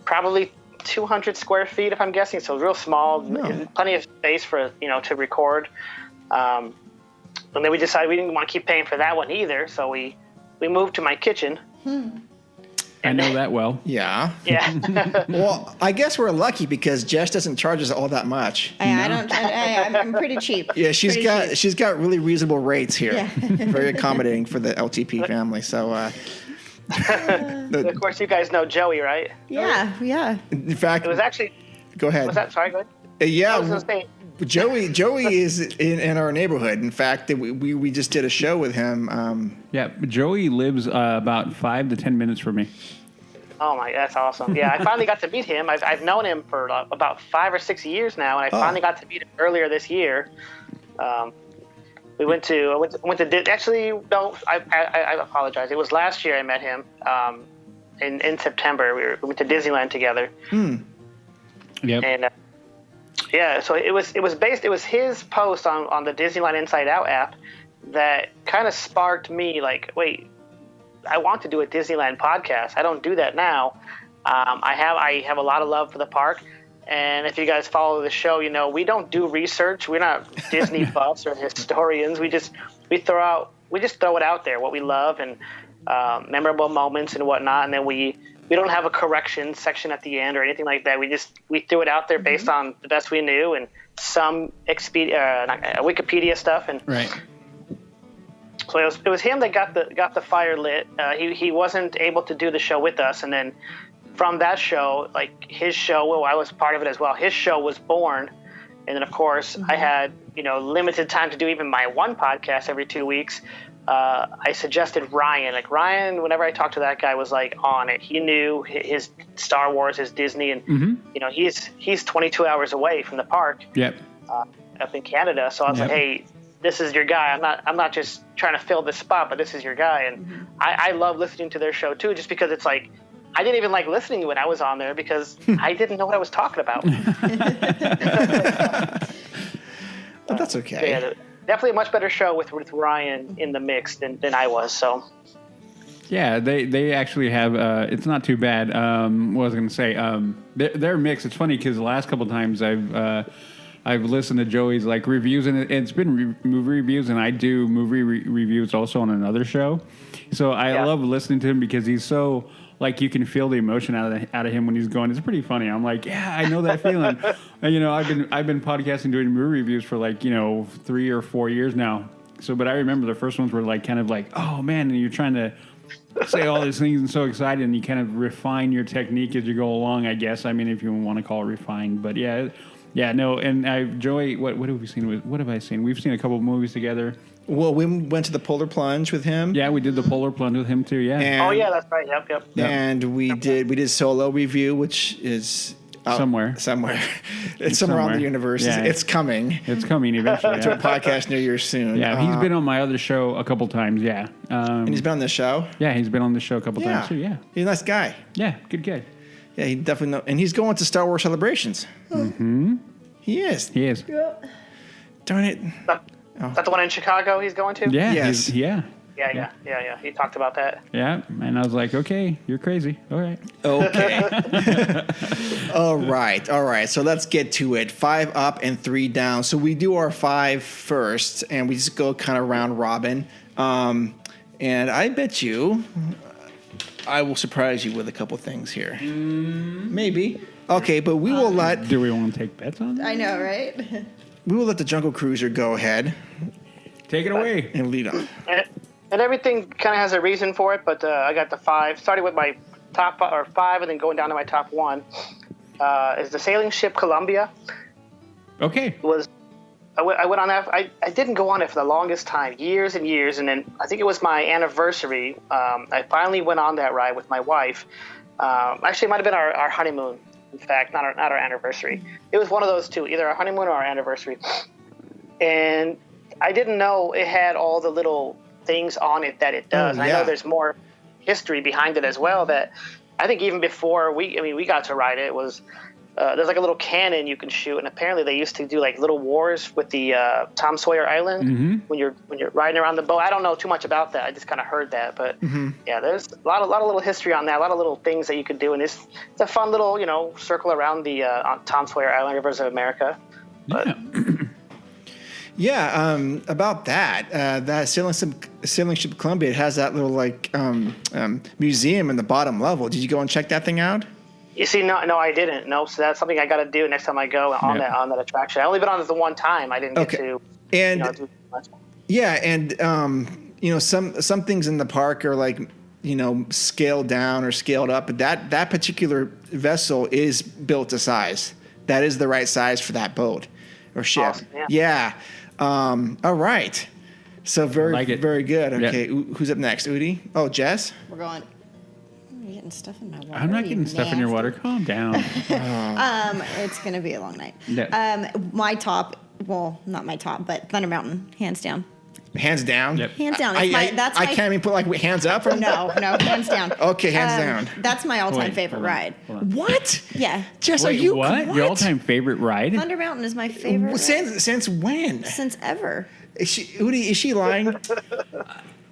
probably 200 square feet, if I'm guessing, so it was real small, plenty of space for to record. And then we decided we didn't want to keep paying for that one either, so we moved to my kitchen. I know that well. Yeah. Yeah. Well, I guess we're lucky because Jess doesn't charge us all that much. I'm pretty cheap. Yeah, she's got really reasonable rates here. Yeah. Very accommodating for the LTP family. So, of course, you guys know Joey, right? Yeah. In fact, it was actually. Go ahead. Was that sorry? Go ahead. Yeah. I was gonna say, Joey is in our neighborhood. In fact, we just did a show with him. Joey lives about 5 to 10 minutes from me. Oh my, that's awesome! Yeah, I finally got to meet him. I've known him for about 5 or 6 years now, and I finally got to meet him earlier this year. We went to actually no, I apologize. It was last year I met him in September. We went to Disneyland together. Yep. And so it was his post on the Disneyland Inside Out app that kind of sparked me wait, I want to do a Disneyland podcast. I don't do that now. I have a lot of love for the park, and if you guys follow the show, we don't do research. We're not Disney buffs or historians. We just throw it out there, what we love and memorable moments and whatnot, and then we don't have a correction section at the end or anything like that. We threw it out there based on the best we knew and some Wikipedia stuff. And right. So it was him that got the fire lit. He wasn't able to do the show with us, and then from that show, his show, well, I was part of it as well. His show was born, and then of course I had limited time to do even my one podcast every 2 weeks. I suggested Ryan. Ryan, whenever I talked to that guy, was on it. He knew his Star Wars, his Disney, and he's 22 hours away from the park. Yep. Up in Canada. So I was like, hey, this is your guy. I'm not just trying to fill this spot, but this is your guy. And I love listening to their show too, just because it's I didn't even like listening when I was on there because I didn't know what I was talking about. But that's okay. Yeah, definitely a much better show with Ryan in the mix than I was. So. Yeah, they actually have. It's not too bad. What was I going to say? Their mix. It's funny because the last couple of times I've listened to Joey's reviews, and it's been movie reviews, and I do movie reviews also on another show. So I love listening to him because he's so you can feel the emotion out of him when he's going. It's pretty funny. I'm I know that feeling. And, I've been podcasting doing movie reviews for 3 or 4 years now. So, but I remember the first ones were like kind of like, oh man, and you're trying to say all these things and so excited, and you kind of refine your technique as you go along, I guess. I mean, if you want to call it refined, but yeah, no. And I enjoy what have we seen? What have I seen? We've seen a couple of movies together. Well, we went to the Polar Plunge with him. Yeah, we did the Polar Plunge with him too. Yeah. And, that's right. Yep. And we did Solo Review, which is somewhere. It's somewhere on the universe. Yeah. It's coming. It's coming eventually. To a podcast near you soon. Yeah, he's been on my other show a couple times. Yeah. And he's been on this show. Yeah, he's been on the show a couple times too. Yeah. He's a nice guy. Yeah, good guy. Yeah, he definitely knows. And he's going to Star Wars Celebrations. Mm-hmm. He is. Darn it. That's the one in Chicago he's going to? Yeah. Yes. Yeah. He talked about that. Yeah, and I was like, okay, you're crazy. All right. Okay. All right. So let's get to it. 5 up and 3 down. So we do our 5 first, and we just go kind of round robin. And I bet you I will surprise you with a couple things here. Maybe. Okay, but we will let... Do we want to take bets on that? I know, right? We will let the Jungle Cruiser go ahead. Take it away. And lead on. And everything kind of has a reason for it, but I got the 5. Starting with my top 5 and then going down to my top 1 is the sailing ship Columbia. Okay. I went on that. I didn't go on it for the longest time, years and years, and then I think it was my anniversary. I finally went on that ride with my wife. Actually, it might have been our honeymoon. In fact, not our anniversary. It was one of those two, either our honeymoon or our anniversary. And I didn't know it had all the little things on it that it does. I know there's more history behind it as well. That I think even before we got to ride it, it was there's like a little cannon you can shoot, and apparently they used to do like little wars with the Tom Sawyer Island when you're riding around the boat. I don't know too much about that. I just kind of heard that, but yeah, there's a lot of little history on that, a lot of little things that you could do, and it's a fun little circle around the Tom Sawyer Island, Rivers of America. But, about that sailing ship Columbia, it has that little museum in the bottom level. Did you go and check that thing out? You see, no, I didn't. No, so that's something I got to do next time I go on that attraction. I only been on it the one time. I didn't get to. And do much. Yeah, and some things in the park are scaled down or scaled up, but that particular vessel is built to size. That is the right size for that boat or ship. Awesome, yeah. All right. So very good. Okay, who's up next? Udi? Oh, Jess? We're going. I'm getting stuff in my water. I'm not getting stuff in your water. Calm down. It's going to be a long night. Yeah. My top, well, not my top, but Thunder Mountain, hands down. Hands down? Yep. Hands down. I can't even put hands up? Or? No, hands down. Okay, hands down. That's my all-time favorite ride. Hold on. What? Yeah. Jess, Wait, are you what? Your all-time favorite ride? Thunder Mountain is my favorite ride. Since when? Since ever. Is she lying?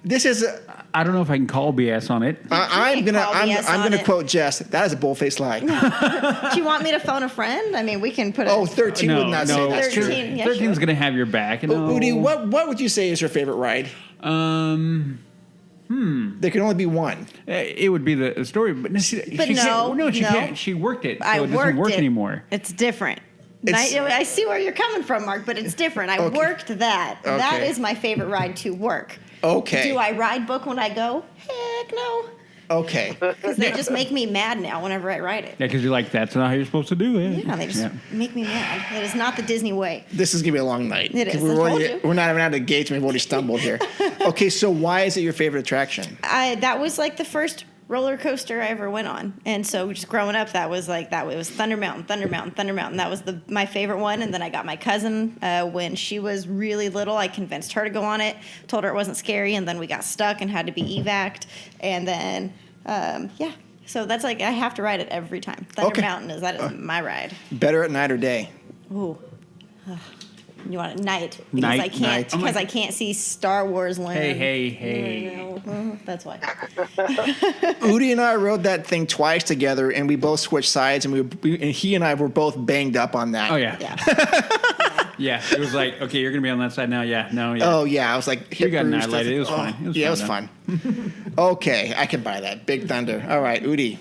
This is. I don't know if I can call BS on it. I'm gonna quote Jess. That is a bull-faced lie. Do you want me to phone a friend? I mean, we can put. 13 would not say that's true. 13, yeah, 13's gonna have your back. No. Udi, what would you say is your favorite ride? There can only be one. It would be the story, but she can't. She worked it, so it doesn't work anymore. It's different. I see where you're coming from, Mark, but it's different. I worked that. Okay. That is my favorite ride to work. Okay. Do I ride book when I go? Heck no. Okay. Because they just make me mad now whenever I ride it. Yeah, because you're like, that's not how you're supposed to do it. Yeah, they just make me mad. It is not the Disney way. This is going to be a long night. It is. We're not even out of the gates. We've already stumbled here. Okay, so why is it your favorite attraction? That was like the first roller coaster I ever went on. And so just growing up, it was Thunder Mountain. That was my favorite one. And then I got my cousin when she was really little. I convinced her to go on it, told her it wasn't scary, and then we got stuck and had to be evac'd. And then, so that's I have to ride it every time. Thunder Mountain is my ride. Better at night or day? Ooh. You want it night because I can't see Star Wars land. Hey. That's why. Udi and I rode that thing twice together, and we both switched sides, and he and I were both banged up on that. Oh yeah. Yeah. It was like, okay, you're gonna be on that side now. Yeah. No. Yeah. Oh yeah. I was like, we got annihilated. It was fine. It was fun. Okay, I can buy that. Big Thunder. All right, Udi.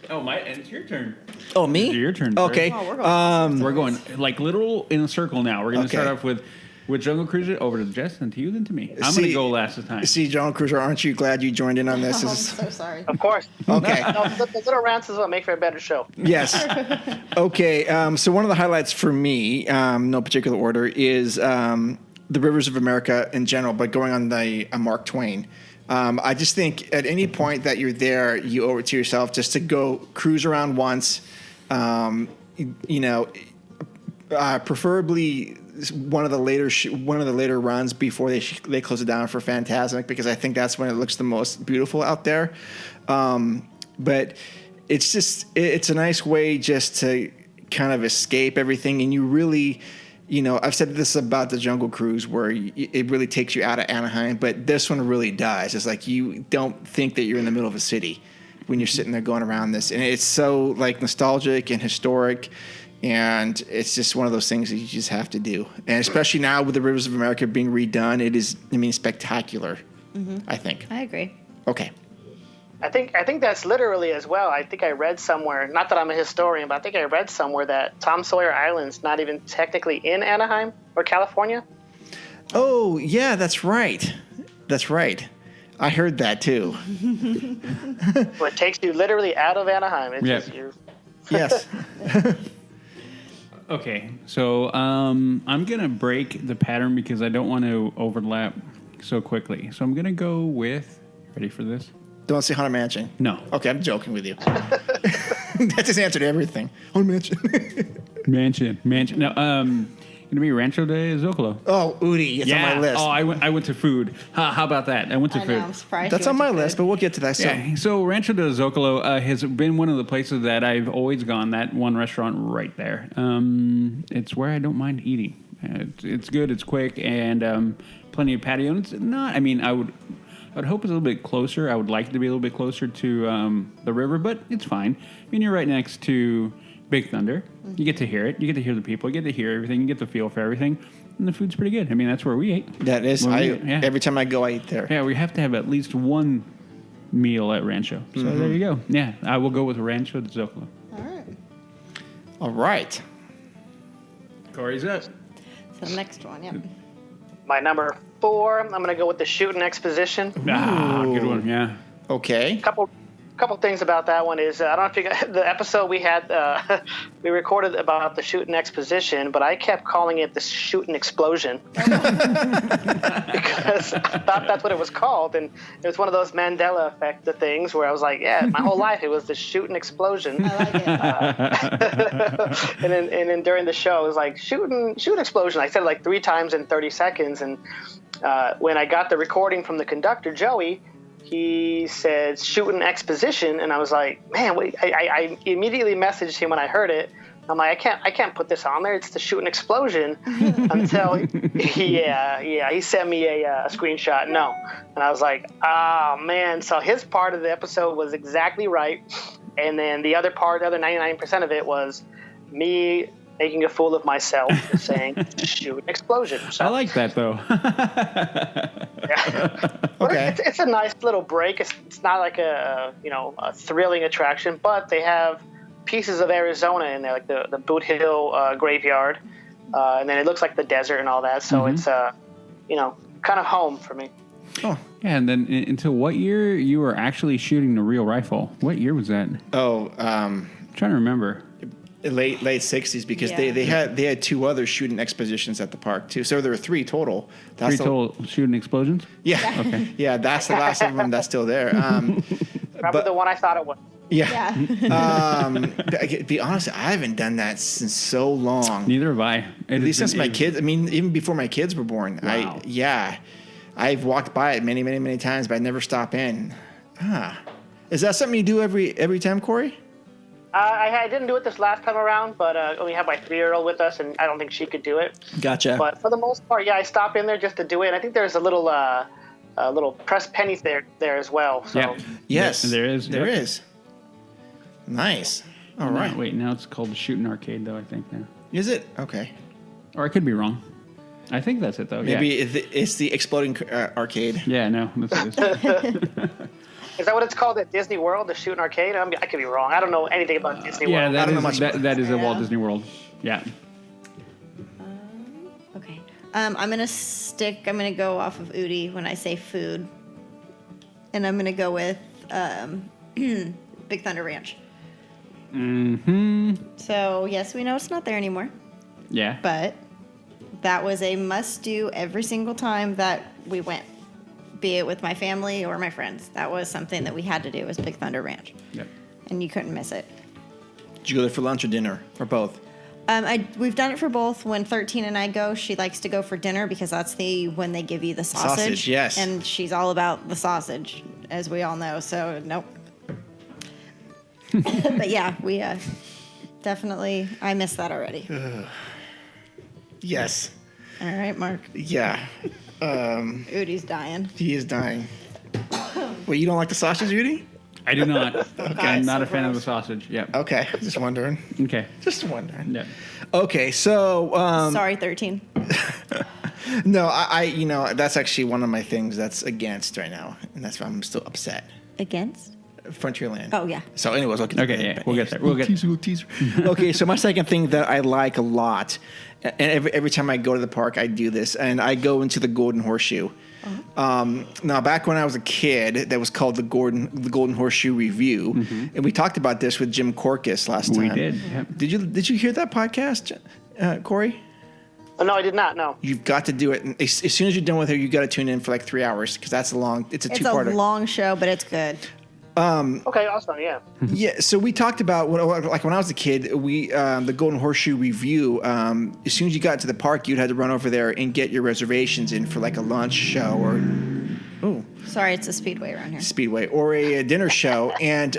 Oh and it's your turn. Oh, me? It's your turn. Okay. Oh, we're going like literal in a circle now. We're going to start off with With Jungle Cruiser, over to Jess, and to you, then to me. I'm going to go last this time. See, Jungle Cruiser, aren't you glad you joined in on this? Oh, I'm so sorry. Of course. Okay. No, the little rants is what make for a better show. Yes. Okay. So one of the highlights for me, no particular order, is the Rivers of America in general, but going on the Mark Twain. I just think at any point that you're there, you owe it to yourself just to go cruise around once. Preferably one of the later runs before they close it down for Fantasmic, because I think that's when it looks the most beautiful out there. But it's a nice way just to kind of escape everything, and you really. I've said this about the Jungle Cruise where it really takes you out of Anaheim, but this one really does. It's like you don't think that you're in the middle of a city when you're sitting there going around this. And it's so like nostalgic and historic, and it's just one of those things that you just have to do. And especially now with the Rivers of America being redone, it is, spectacular, I think. I agree. Okay. I think that's literally as well. I think I read somewhere, not that I'm a historian, but I think I read somewhere that Tom Sawyer Island's not even technically in Anaheim or California. Oh, yeah, that's right. That's right. I heard that too. So it takes you literally out of Anaheim. It's just Yes. Okay, so I'm going to break the pattern because I don't want to overlap so quickly. So I'm going to go with, ready for this? Don't say Haunted Mansion. No. Okay, I'm joking with you. That just answered everything. Haunted Mansion. Mansion. No, going to be Rancho de Zocalo. Oh, Udi, it's on my list. Oh, I went to food. How about that? I went to food. I'm surprised. That's on my list, but we'll get to that soon. Yeah, so Rancho de Zocalo has been one of the places that I've always gone, that one restaurant right there. It's where I don't mind eating. It's good, it's quick, and plenty of patio. And it's not, I would hope it's a little bit closer. I would like it to be a little bit closer to the river, but it's fine. You're right next to Big Thunder. Mm-hmm. You get to hear it. You get to hear the people. You get to hear everything. You get the feel for everything. And the food's pretty good. That's where we ate. That is. Every time I go, I eat there. Yeah, we have to have at least one meal at Rancho. So there you go. Yeah, I will go with Rancho de Zocalo. All right. Corey's up. So the next one, yep. My number 4, I'm going to go with the Shooting Exposition. Good one, yeah. Okay. Couple things about that one is, I don't know if you got the episode we had, we recorded about the Shooting Exposition, but I kept calling it the Shooting Explosion. Because I thought that's what it was called, and it was one of those Mandela effect of things where I was like, yeah, my whole life it was the Shooting Explosion. I like it. And then during the show, it was like, shooting explosion. I said it like 3 times in 30 seconds, and when I got the recording from the conductor, Joey, he said shooting exposition, and I was like, man, wait, I immediately messaged him when I heard it. I'm like, I can't put this on there. It's the Shooting Explosion. Until he sent me a screenshot. No, and I was like, oh man. So his part of the episode was exactly right, and then the other 99% of it was me making a fool of myself, just saying Shooting Explosion. So, I like that though. yeah. Okay. It's a nice little break. It's not like a thrilling attraction, but they have pieces of Arizona in there, like the Boot Hill graveyard, and then it looks like the desert and all that. So it's kind of home for me. Oh. Yeah, and then until what year you were actually shooting the real rifle? What year was that? Oh, I'm trying to remember. Late 60s, because they had 2 other shooting expositions at the park too. So there were 3 total. That's 3 total shooting explosions? Yeah. Okay. Yeah, that's the last of them that's still there. Probably the one I thought it was. Yeah. To be honest, I haven't done that since so long. Neither have I. At least since my kids. Even before my kids were born. Wow. I've walked by it many, many, many times, but I never stop in. Is that something you do every time, Corey? I didn't do it this last time around, but we have my 3-year-old with us, and I don't think she could do it. Gotcha. But for the most part, I stop in there just to do it. And I think there's a little pressed pennies there as well. So. Yeah. Yes, there is. There is. Nice. All right. Wait, now it's called the Shooting Arcade, though, I think now. Is it? Okay. Or I could be wrong. I think that's it, though. Maybe it's the Exploding Arcade. Yeah, no. That's it. Is that what it's called at Disney World, the Shooting Arcade? I could be wrong. I don't know anything about Disney World. Yeah, that is at Walt Disney World. Yeah. Okay. I'm gonna go off of Udi when I say food, and I'm gonna go with Big Thunder Ranch. Mm-hmm. So yes, we know it's not there anymore, Yeah. but that was a must-do every single time that we went, be it with my family or my friends. That was something that we had to do, was Big Thunder Ranch. Yep. And you couldn't miss it. Did you go there for lunch or dinner, or both? We've done it for both. When 13 and I go, she likes to go for dinner because that's when they give you the sausage. Sausage, yes. And she's all about the sausage, as we all know. So nope. But yeah, we definitely. I missed that already. Yes. All right, Mark. Yeah. Udi's dying. He is dying. Wait, you don't like the sausage, Udi? I do not. I'm not so a fan of the gross. sausage. Yep. Okay, just wondering. Okay. Just wondering. Yep. Okay, so Sorry, 13. no, I that's actually one of my things that's against right now, and that's why I'm still upset. Against? Frontierland. Oh, yeah. So, anyways, okay. Okay, yeah, we'll get there. We'll get there. Teaser. Okay, so my second thing that I like a lot, and every time I go to the park, I do this, and I go into the Golden Horseshoe. Now, back when I was a kid, that was called the Golden Horseshoe Review, and we talked about this with Jim Corcus last time. We did. Yep. Did you hear that podcast, Corey? Oh, no, I did not. No. You've got to do it. And as soon as you're done with her, you got to tune in for like 3 hours because that's it's a It's two-parter. a long show, but it's good. Okay, awesome. Yeah. Yeah, so we talked about like when I was a kid, we the Golden Horseshoe Review. As soon as you got to the park, you'd had to run over there and get your reservations in for like a lunch show or Sorry, it's a speedway around here. Speedway or a dinner show. And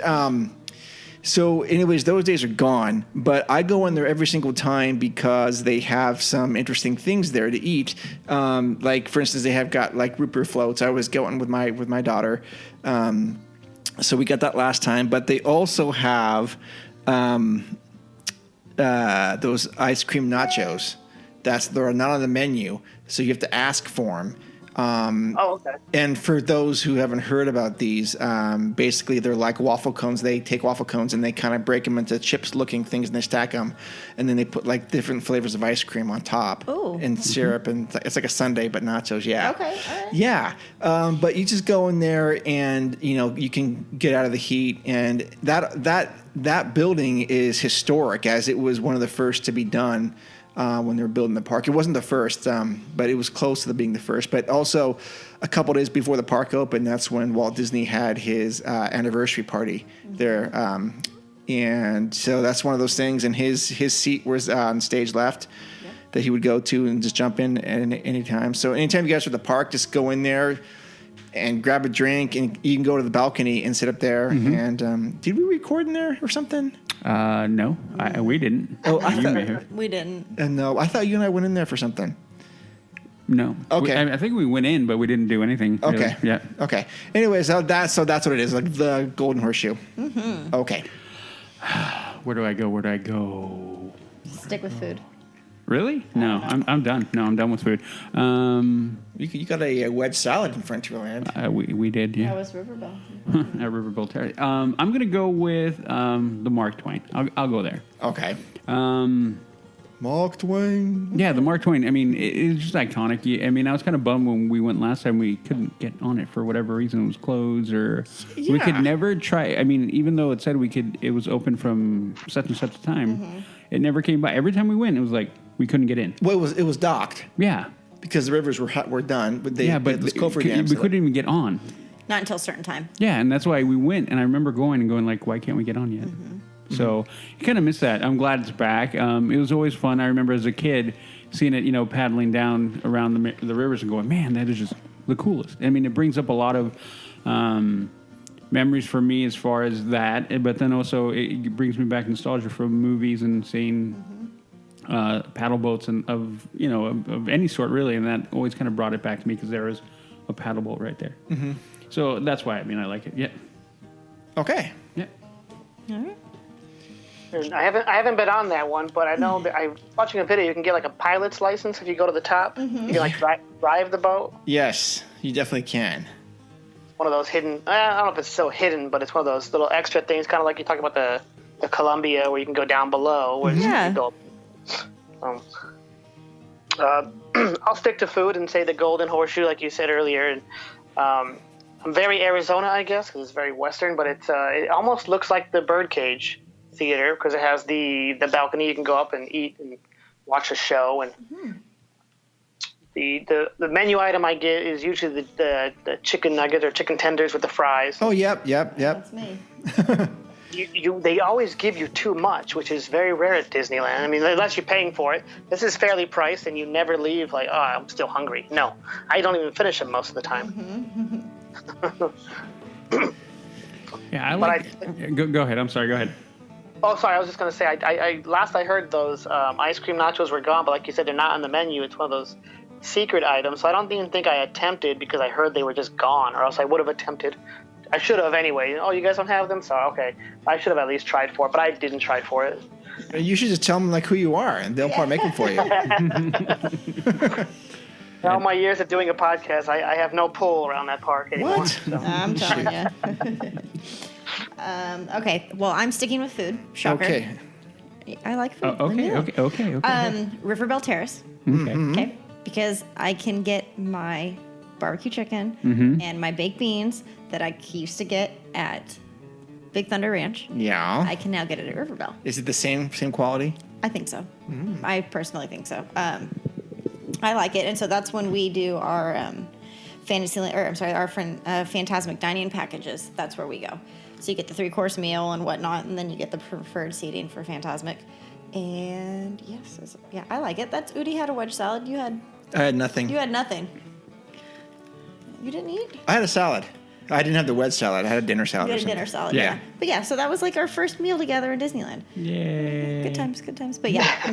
so, anyways, those days are gone. But I go in there every single time because they have some interesting things there to eat. Like for instance, they have got like root beer floats. I always go in with my daughter. So we got that last time, but they also have those ice cream nachos. They're not on the menu, so you have to ask for them. Okay. And for those who haven't heard about these, basically they're like waffle cones. They take waffle cones and they kind of break them into chips-looking things, and they stack them, and then they put like different flavors of ice cream on top, and syrup, and it's like a sundae but nachos. Yeah. Okay. All right. Yeah. But you just go in there, and you can get out of the heat, and that building is historic, as it was one of the first to be done. When they were building the park. It wasn't the first, but it was close to being the first. But also, a couple days before the park opened, that's when Walt Disney had his anniversary party there. And so that's one of those things. And his seat was on stage left that he would go to and just jump in at any time. So anytime you guys are at the park, just go in there and grab a drink, and you can go to the balcony and sit up there. And did we record in there or something? No, we didn't. Oh, you may have. We didn't. And no, I thought you and I went in there for something. No. Okay. I think we went in, but we didn't do anything. Really. Okay. Yeah. Okay. Anyways, that's what it is, like the Golden Horseshoe. Okay. Where do I go? Stick with food. Really? No, I'm done. No, I'm done with food. You got a wedge salad in Frontierland. We did, yeah. That was Riverboat. At Riverboat Terrace. I'm gonna go with the Mark Twain. I'll go there. Okay. Mark Twain. Yeah, the Mark Twain. I mean, it's just iconic. I mean, I was kind of bummed when we went last time. We couldn't get on it for whatever reason. It was closed, or we could never try. I mean, even though it said it was open from such and such a time, it never came by. Every time we went, it was like we couldn't get in. Well, it was docked. Yeah. Because the rivers were done, but but those coffer dams. We couldn't even get on. Not until a certain time. Yeah, and that's why we went. And I remember going like, why can't we get on yet? So you kind of miss that. I'm glad it's back. It was always fun. I remember as a kid seeing it, paddling down around the rivers and going, man, that is just the coolest. I mean, it brings up a lot of memories for me as far as that. But then also it brings me back nostalgia from movies and seeing paddle boats and of any sort really. And that always kind of brought it back to me because there was a paddle boat right there. So that's why, I like it. Yeah. Okay. Yeah. All right. I haven't been on that one, but I know that I'm watching a video. You can get like a pilot's license if you go to the top. You can like drive the boat. Yes, you definitely can. One of those hidden. I don't know if it's so hidden, but it's one of those little extra things, kind of like you talk about the Columbia, where you can go down below. Where you can go. I'll stick to food and say the Golden Horseshoe, like you said earlier. And I'm very Arizona, I guess, because it's very Western, but it almost looks like the Birdcage Theater because it has the balcony you can go up and eat and watch a show. And the menu item I get is usually the chicken nugget or chicken tenders with the fries. Oh, yep. That's me. They always give you too much, which is very rare at Disneyland. I mean, unless you're paying for it. This is fairly priced, and you never leave like, oh, I'm still hungry. No, I don't even finish them most of the time. Yeah, I like. Go ahead. I'm sorry. Go ahead. Oh, sorry. I was just gonna say. I last I heard those ice cream nachos were gone, but like you said, they're not on the menu. It's one of those secret items. So I don't even think I attempted because I heard they were just gone, or else I would have attempted. I should have anyway. Oh, you guys don't have them? So, okay. I should have at least tried for it, but I didn't try for it. You should just tell them like who you are, and they'll probably make them for you. All my years of doing a podcast, I have no pull around that park anymore. What? So. I'm telling you. Okay, well, I'm sticking with food. Shocker. Okay. I like food. Okay. Riverbell Terrace. Okay. Because I can get my barbecue chicken and my baked beans that I used to get at Big Thunder Ranch. Yeah. I can now get it at Riverbell. Is it the same quality? I think so. I personally think so. I like it, and so that's when we do our Fantasmic dining packages. That's where we go. So you get the 3-course meal and whatnot, and then you get the preferred seating for Fantasmic. And yes, I like it. That's Udi had a wedge salad. I had nothing. You had nothing. You didn't eat? I had a salad. I didn't have the wedge salad. I had a dinner salad. You had a dinner salad, yeah. But yeah, so that was like our first meal together in Disneyland. Yay. Good times. But yeah.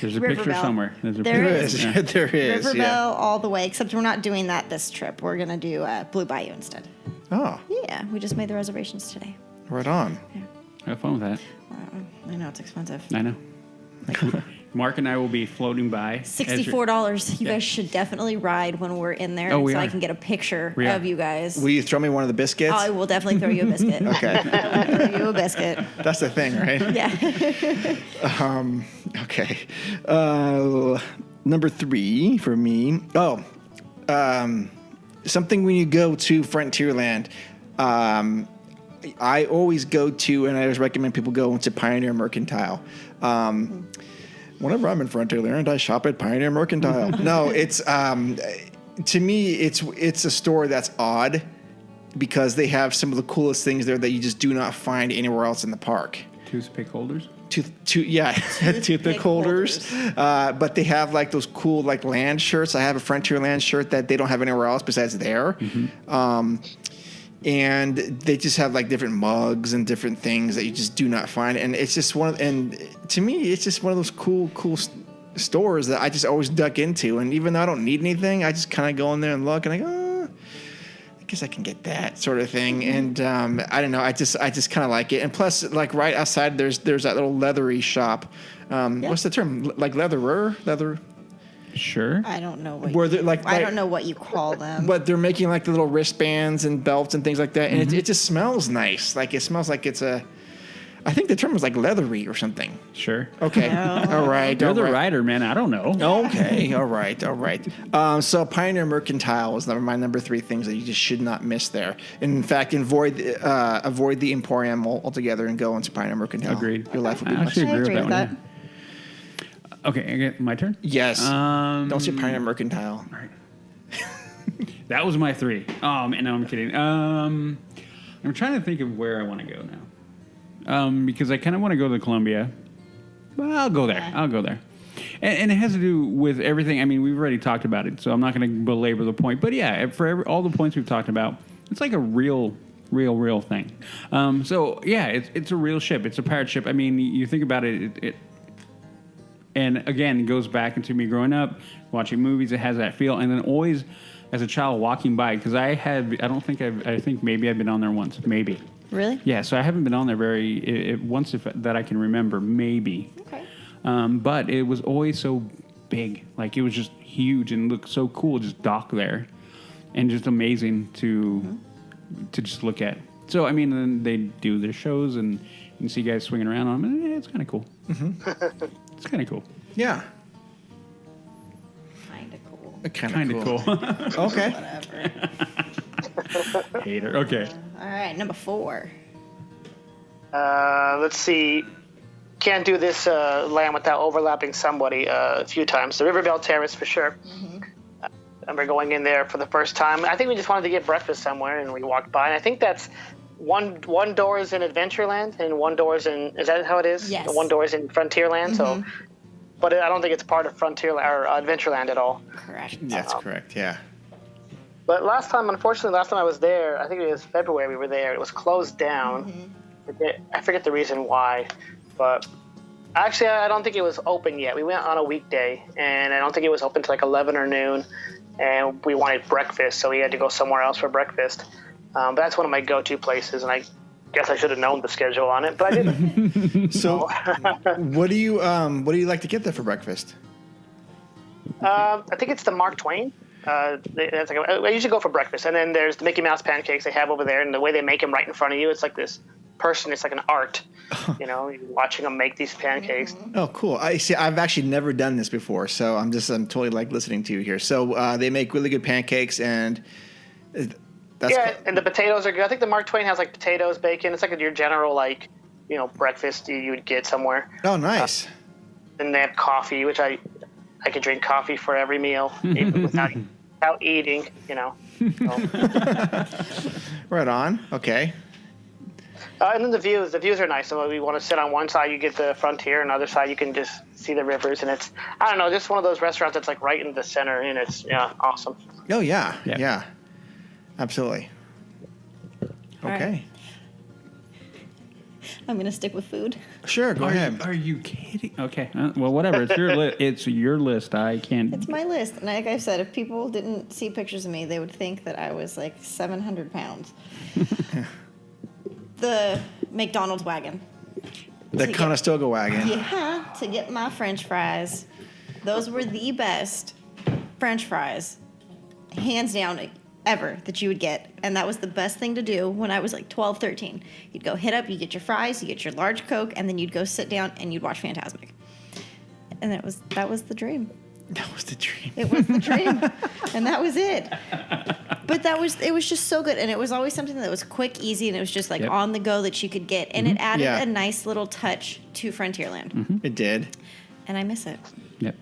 There's a picture somewhere. There is. There is. Riverbell all the way, except we're not doing that this trip. We're going to do Blue Bayou instead. Oh. Yeah, we just made the reservations today. Right on. Yeah. Have fun with that. I know, it's expensive. I know. Mark and I will be floating by. $64. You guys should definitely ride when we're in there, so I can get a picture of you guys. Will you throw me one of the biscuits? I will definitely throw you a biscuit. Okay. I'll throw you a biscuit. That's the thing, right? Yeah. Okay. Number 3 for me. Something when you go to Frontierland. I always go to, and I always recommend people go to Pioneer Mercantile. Whenever I'm in Frontierland, I shop at Pioneer Mercantile. No, it's to me, it's a store that's odd because they have some of the coolest things there that you just do not find anywhere else in the park. Toothpick holders. Toothpick holders. But they have like those cool like land shirts. I have a Frontierland shirt that they don't have anywhere else besides there. And they just have like different mugs and different things that you just do not find. And it's just and to me, it's just one of those cool stores that I just always duck into. And even though I don't need anything, I just kind of go in there and look and I go, I guess I can get that sort of thing. And I don't know, I just kind of like it. And plus, like right outside, there's that little leathery shop. What's the term? Like leather. Sure. I don't know what I don't know what you call them. But they're making like the little wristbands and belts and things like that, and it just smells nice. Like it smells like it's a. I think the term was like leathery or something. Sure. Okay. All right. You're the writer, man. I don't know. Okay. All right. So Pioneer Mercantile is my number 3 things that you just should not miss there. In fact, avoid the Emporium altogether and go into Pioneer Mercantile. Agreed. Your life will be I much actually better. agree with that one. Okay, my turn? Yes. Don't say Pioneer Mercantile. All right. That was my 3. Oh, man, no, I'm kidding. I'm trying to think of where I want to go now. Because I kind of want to go to Columbia. Well, I'll go there. And it has to do with everything. I mean, we've already talked about it, so I'm not going to belabor the point. But yeah, for all the points we've talked about, it's like a real thing. So yeah, it's a real ship. It's a pirate ship. I mean, you think about it. And again, it goes back into me growing up, watching movies. It has that feel. And then always, as a child, walking by, because I think maybe I've been on there once. Maybe. Really? Yeah, so I haven't been on there once that I can remember, maybe. Okay. But it was always so big. Like, it was just huge and looked so cool, just dock there. And just amazing to just look at. So, I mean, then they do their shows, and you can see guys swinging around on them. And it's kind of cool. It's kind of cool. Yeah. of cool. Kind of cool. Okay. Whatever. Hater. Okay. All right, number 4. Let's see. Can't do this land without overlapping somebody a few times. The Riverbell Terrace for sure. I remember going in there for the first time. I think we just wanted to get breakfast somewhere, and we walked by. And I think that's one door is in Adventureland, and one door is in. Is that how it is? Yes. One door is in Frontierland. So, but I don't think it's part of Frontierland or Adventureland at all. Correct. That's correct. Yeah. But unfortunately, last time I was there, I think it was February we were there. It was closed down. I forget the reason why, but actually, I don't think it was open yet. We went on a weekday, and I don't think it was open till like 11 or noon, and we wanted breakfast, so we had to go somewhere else for breakfast. That's one of my go-to places, and I guess I should have known the schedule on it, but I didn't. So, what do you like to get there for breakfast? I think it's the Mark Twain. I usually go for breakfast, and then there's the Mickey Mouse pancakes they have over there, and the way they make them right in front of you, it's like this person. It's like an art, you're watching them make these pancakes. Oh, cool. I see. I've actually never done this before, so I'm totally like listening to you here. So they make really good pancakes, and that's and the potatoes are good. I think the Mark Twain has like potatoes, bacon. It's like your general breakfast you would get somewhere. Oh, nice. And they have coffee, which I could drink coffee for every meal even without eating. So. Right on. Okay. And then the views are nice. So we want to sit on one side, you get the frontier, and the other side you can just see the rivers. And it's, I don't know, just one of those restaurants that's like right in the center, and it's awesome. Oh yeah. Absolutely. Okay. Right. I'm gonna stick with food. Sure, go ahead. Are you kidding? Okay. Well, whatever. It's your list. It's your list. I can't. It's my list, and like I said, if people didn't see pictures of me, they would think that I was like 700 pounds. The McDonald's wagon. The Conestoga wagon. Yeah, to get my French fries. Those were the best French fries, hands down, ever that you would get. And that was the best thing to do when I was like 12, 13. You'd go hit up, you get your fries, you get your large Coke, and then you'd go sit down and you'd watch Fantasmic. And that was the dream. That was the dream. It was the dream. And that was it. But it was just so good. And it was always something that was quick, easy, and it was just like on the go that you could get. And it added a nice little touch to Frontierland. It did. And I miss it. Yep.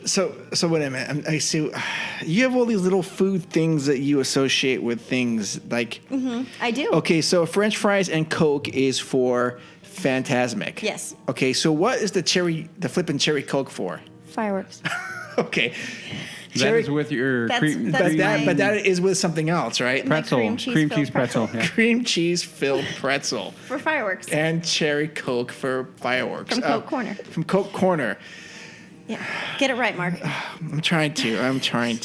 So wait a minute. I see. You have all these little food things that you associate with things like. I do. Okay, so French fries and Coke is for Fantasmic. Yes. Okay, so what is the flippin' cherry Coke for? Fireworks. Okay. That is with your cream. That's But that is with something else, right? Pretzel. Cream Cheese pretzel. Yeah. Cream cheese filled pretzel. For fireworks. And cherry Coke for fireworks. From Coke Corner. From Coke Corner. Yeah. Get it right, Mark. I'm trying to.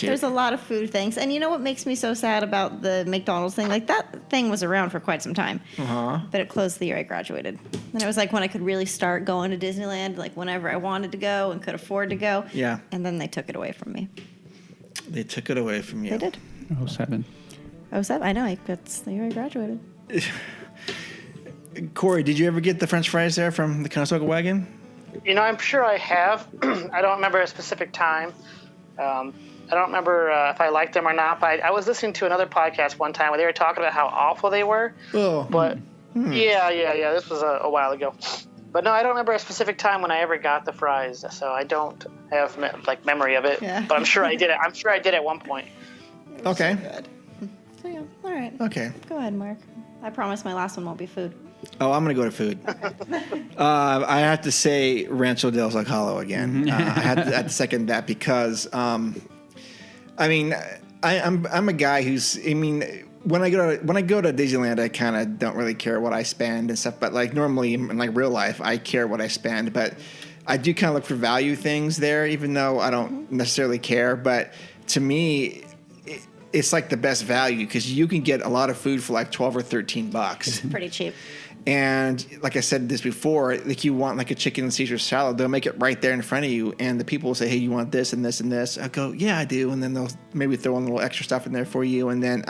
There's a lot of food things. And you know what makes me so sad about the McDonald's thing? Like, that thing was around for quite some time. But it closed the year I graduated. And it was like when I could really start going to Disneyland, like whenever I wanted to go and could afford to go. Yeah. And then they took it away from me. They took it away from you. They did. 07. 07? I know. That's the year I graduated. Corey, did you ever get the French fries there from the Conestoga wagon? I'm sure I have. I don't remember a specific time. I don't remember if I liked them or not, but I was listening to another podcast one time where they were talking about how awful they were. Oh. But yeah. This was a while ago. But no, I don't remember a specific time when I ever got the fries, so I don't have memory of it. Yeah. But I'm sure I did it. I'm sure I did at one point. Okay. So yeah, all right. Okay. Go ahead, Mark. I promise my last one won't be food. Oh, I'm going to go to food. I have to say Rancho del Zocalo again. I had to second that because, I'm a guy who's, when I go to Disneyland, I kind of don't really care what I spend and stuff. But like normally in like real life, I care what I spend. But I do kind of look for value things there, even though I don't necessarily care. But to me, it's like the best value because you can get a lot of food for like $12 or $13. It's pretty cheap. And like I said this before, like you want like a chicken and Caesar salad, they'll make it right there in front of you, and the people will say, "Hey, you want this and this and this?" I go, "Yeah, I do," and then they'll maybe throw a little extra stuff in there for you, and then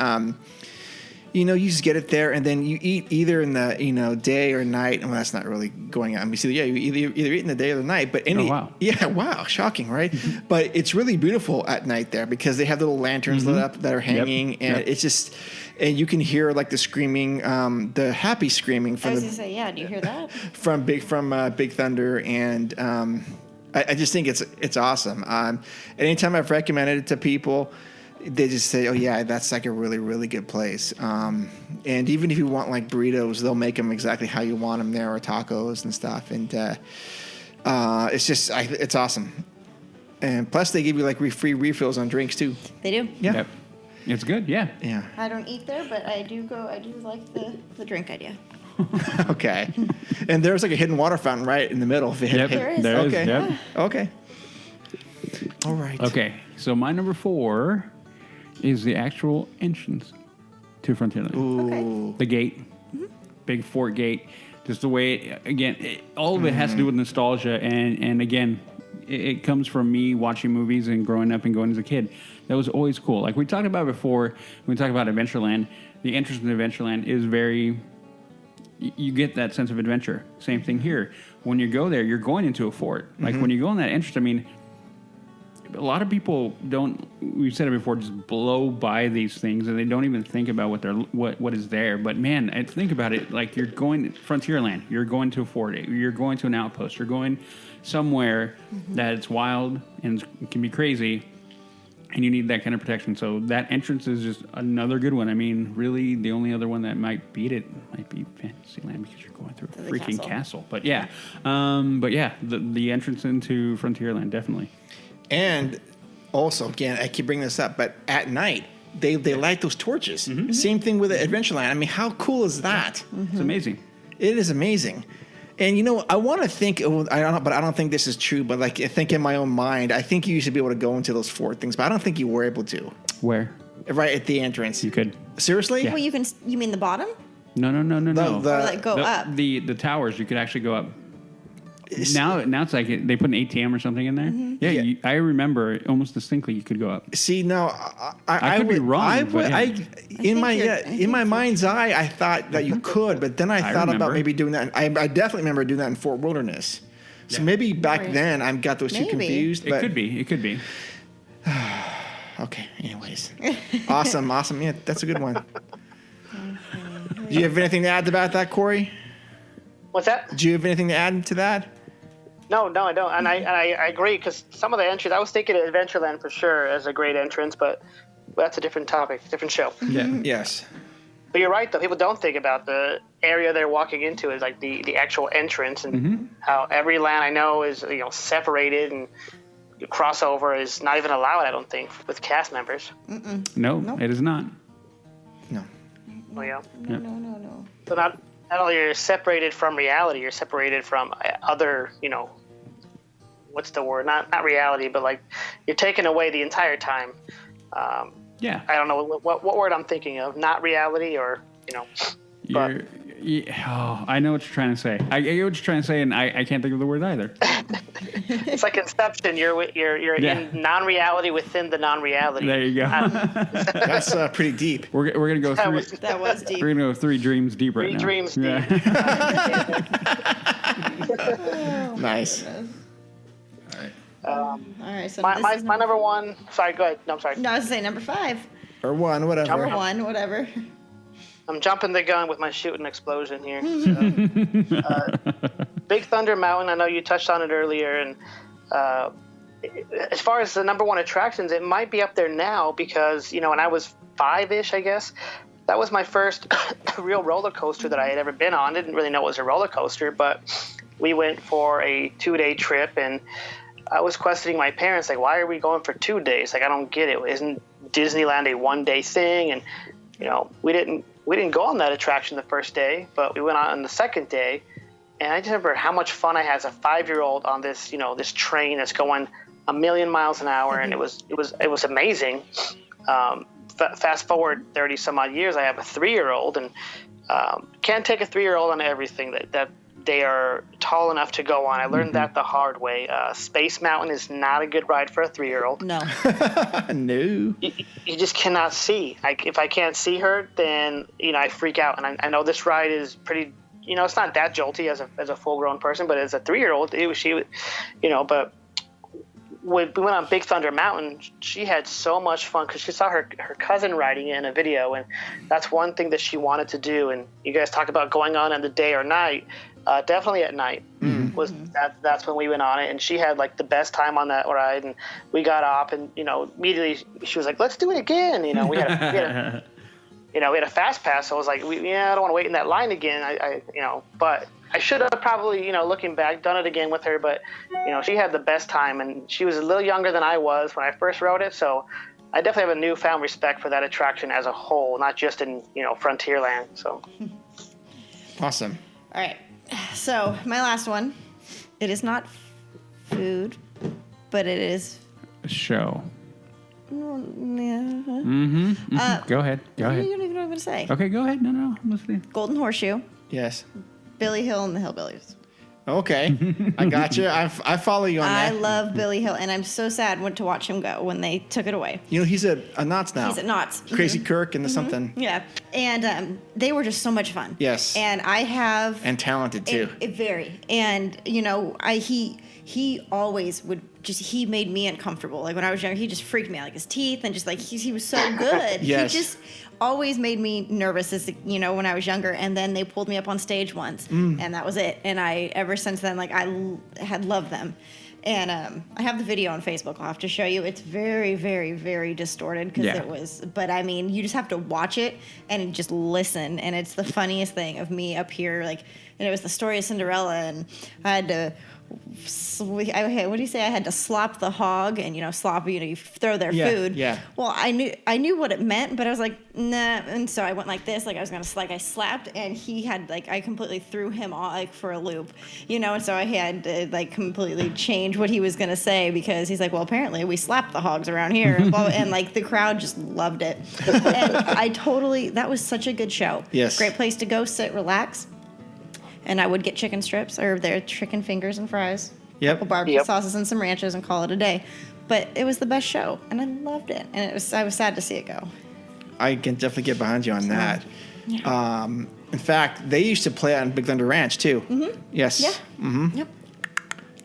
you just get it there, and then you eat either in the day or night. Well, that's not really going on. You either eat in the day or the night. But wow, shocking, right? But it's really beautiful at night there because they have little lanterns lit up that are hanging, and it's just, and you can hear like the screaming, the happy screaming from. I was gonna say, do you hear that? from Big Thunder, and I just think it's awesome. Anytime I've recommended it to people, they just say, "Oh yeah, that's like a really, really good place." And even if you want like burritos, they'll make them exactly how you want them there, or tacos and stuff. And it's awesome. And plus, they give you like free refills on drinks too. They do. Yeah, Yep. It's good. Yeah. yeah. I don't eat there, but I do like the drink idea. Okay. And there's like a hidden water fountain right in the middle. There is. There is. Okay. Yep. Okay. All right. Okay. So my number 4 is the actual entrance to Frontierland. Ooh. The gate, big fort gate. Just the way, all of it has to do with nostalgia. And again, it comes from me watching movies and growing up and going as a kid. That was always cool. Like we talked about before, when we talked about Adventureland, the entrance to Adventureland is very... You get that sense of adventure. Same thing here. When you go there, you're going into a fort. Like when you go in that entrance, I mean... A lot of people don't. We've said it before. Just blow by these things, and they don't even think about what is there. But man, think about it. Like you're going Frontierland. You're going to a fort. You're going to an outpost. You're going somewhere that's wild and can be crazy, and you need that kind of protection. So that entrance is just another good one. I mean, really, the only other one that might beat it might be Fantasyland because you're going through a freaking castle. But yeah, the entrance into Frontierland definitely. And also, again, I keep bringing this up, but at night, they light those torches. Same thing with Adventureland. I mean, how cool is that? It's amazing. It is amazing. And, I want to think, I don't think this is true, but like I think in my own mind, I think you used to be able to go into those fort things, but I don't think you were able to. Where? Right at the entrance. You could. Seriously? Yeah. Well, you mean the bottom? No. Or like go up? The towers, you could actually go up. Now it's like they put an ATM or something in there. Yeah. I remember almost distinctly you could go up. See, now I could be wrong. In my mind's eye, I thought that you could, but then I thought about maybe doing that. I definitely remember doing that in Fort Wilderness. So maybe back then I got those two confused. But It could be. Okay. Anyways, awesome. Yeah, that's a good one. Do you have anything to add about that, Corey? What's that? Do you have anything to add to that? No, I don't. And I agree because some of the entries, I was thinking of Adventureland for sure as a great entrance, but that's a different topic, different show. Yeah. Yes. But you're right, though. People don't think about the area they're walking into is like the actual entrance, and how every land I know is separated, and crossover is not even allowed. I don't think with cast members. No, it is not. No. Oh yeah. No. So not only you're separated from reality, you're separated from other, what's the word? Not reality, but like you're taken away the entire time. Yeah. I don't know what word I'm thinking of. Not reality, or But, I know what you're trying to say. I get what you're trying to say, and I can't think of the word either. It's like Inception. You're in non-reality within the non-reality. There you go. That's pretty deep. We're gonna go three. That was deep. We're gonna go 3 dreams deep right now. 3 dreams deep. Nice. All right. So my number 1. Sorry, go ahead. No, I'm sorry. No, I was saying number 5 Or 1, whatever. or 1, whatever. I'm jumping the gun with my shooting explosion here. Big Thunder Mountain. I know you touched on it earlier, and as far as the number 1 attractions, it might be up there now because when I was 5-ish, I guess, that was my first real roller coaster that I had ever been on. Didn't really know it was a roller coaster, but we went for a 2-day trip, and I was questioning my parents, like, why are we going for 2 days? Like, I don't get it. Isn't Disneyland a 1-day thing? And we didn't go on that attraction the first day, but we went on the second day, and I just remember how much fun I had as a 5-year-old on this, this train that's going a million miles an hour, and it was amazing. Fast forward 30 some odd years, I have a 3-year-old, and can't take a 3-year-old on everything. they are tall enough to go on. I learned that the hard way. Space Mountain is not a good ride for a 3-year-old. No. No. You just cannot see. If I can't see her, then I freak out. And I know this ride is pretty. It's not that jolty as a full-grown person, but as a 3-year-old, But when we went on Big Thunder Mountain, she had so much fun because she saw her cousin riding it in a video, and that's one thing that she wanted to do. And you guys talk about going on in the day or night. Definitely at night that's when we went on it, and she had like the best time on that ride. And we got off, and immediately she was like, "Let's do it again." We had a fast pass, so I was like, I don't want to wait in that line again. But I should have probably, looking back, done it again with her. But she had the best time, and she was a little younger than I was when I first rode it, so I definitely have a newfound respect for that attraction as a whole, not just in Frontierland. So awesome. All right. So my last one, it is not food, but it is A show. Yeah. Go ahead. You don't even know what I'm going to say. Okay, go ahead. No, I'm listening. Golden Horseshoe, Yes. Billy Hill and the Hillbillies. Okay. I got you. I follow you on I that. love Billy Hill, and I'm so sad to watch him go when they took it away. He's a Knott's now. He's at Knott's. Crazy Kirk and the something. Yeah. And they were just so much fun. Yes. And I have... And talented, too. Very. And, he always would he made me uncomfortable. Like when I was younger, he just freaked me out. Like his teeth and just like, he was so good. Yes. He just always made me nervous as, when I was younger. And then they pulled me up on stage once and that was it. And ever since then, like I had loved them. And I have the video on Facebook. I'll have to show you. It's very, very, very distorted because it was. But I mean, you just have to watch it and just listen. And it's the funniest thing of me up here. Like, and it was the story of Cinderella, and I had to. What do you say? I had to slop the hog, and slop. You throw their food. Yeah. Well, I knew what it meant, but I was like, nah. And so I went like this, like I was gonna I slapped, and he had I completely threw him off for a loop, And so I had to completely change what he was gonna say because he's like, well, apparently we slap the hogs around here, and the crowd just loved it, and that was such a good show. Yes. Great place to go, sit, relax. And I would get chicken strips or their chicken fingers and fries. Yep. Couple barbecue sauces and some ranches and call it a day. But it was the best show, and I loved it. And I was sad to see it go. I can definitely get behind you on that. Yeah. In fact, they used to play on Big Thunder Ranch, too. Mm-hmm. Yes. Yeah. Mm-hmm. Yep.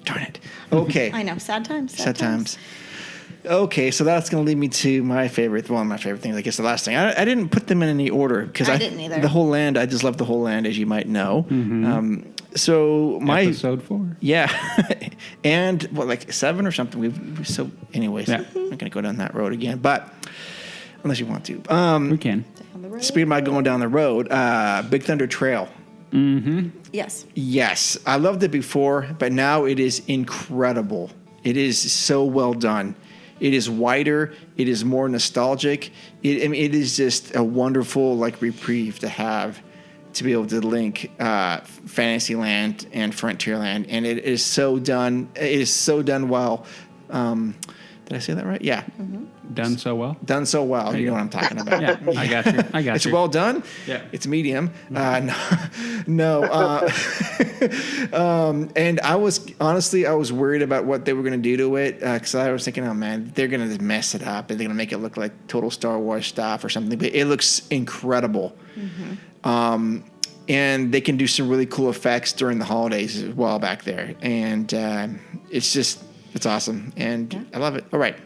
Darn it. Okay. I know. Sad times. Sad times. Okay, so that's going to lead me to one of my favorite things. I guess the last thing. I didn't put them in any order because I didn't either. The whole land. I just love the whole land, as you might know. Mm-hmm. So my episode 4. Yeah, and 7 or something. So, anyways, I'm not going to go down that road again. But unless you want to, we can. Speaking about going down the road, Big Thunder Trail. Mm-hmm. Yes, I loved it before, but now it is incredible. It is so well done. It is wider. It is more nostalgic. It is just a wonderful reprieve to have, to be able to link Fantasyland and Frontierland, and it is so done. It is so done well. Did I say that right? Yeah. Mm-hmm. Done so well? Done so well. You know what I'm talking about. Yeah, I got you. It's well done. Yeah. It's medium. No. And I was worried about what they were going to do to it because I was thinking, oh man, they're going to mess it up and they're going to make it look like total Star Wars stuff or something. But it looks incredible. Mm-hmm. And they can do some really cool effects during the holidays as well back there. And it's awesome. And I love it. All right.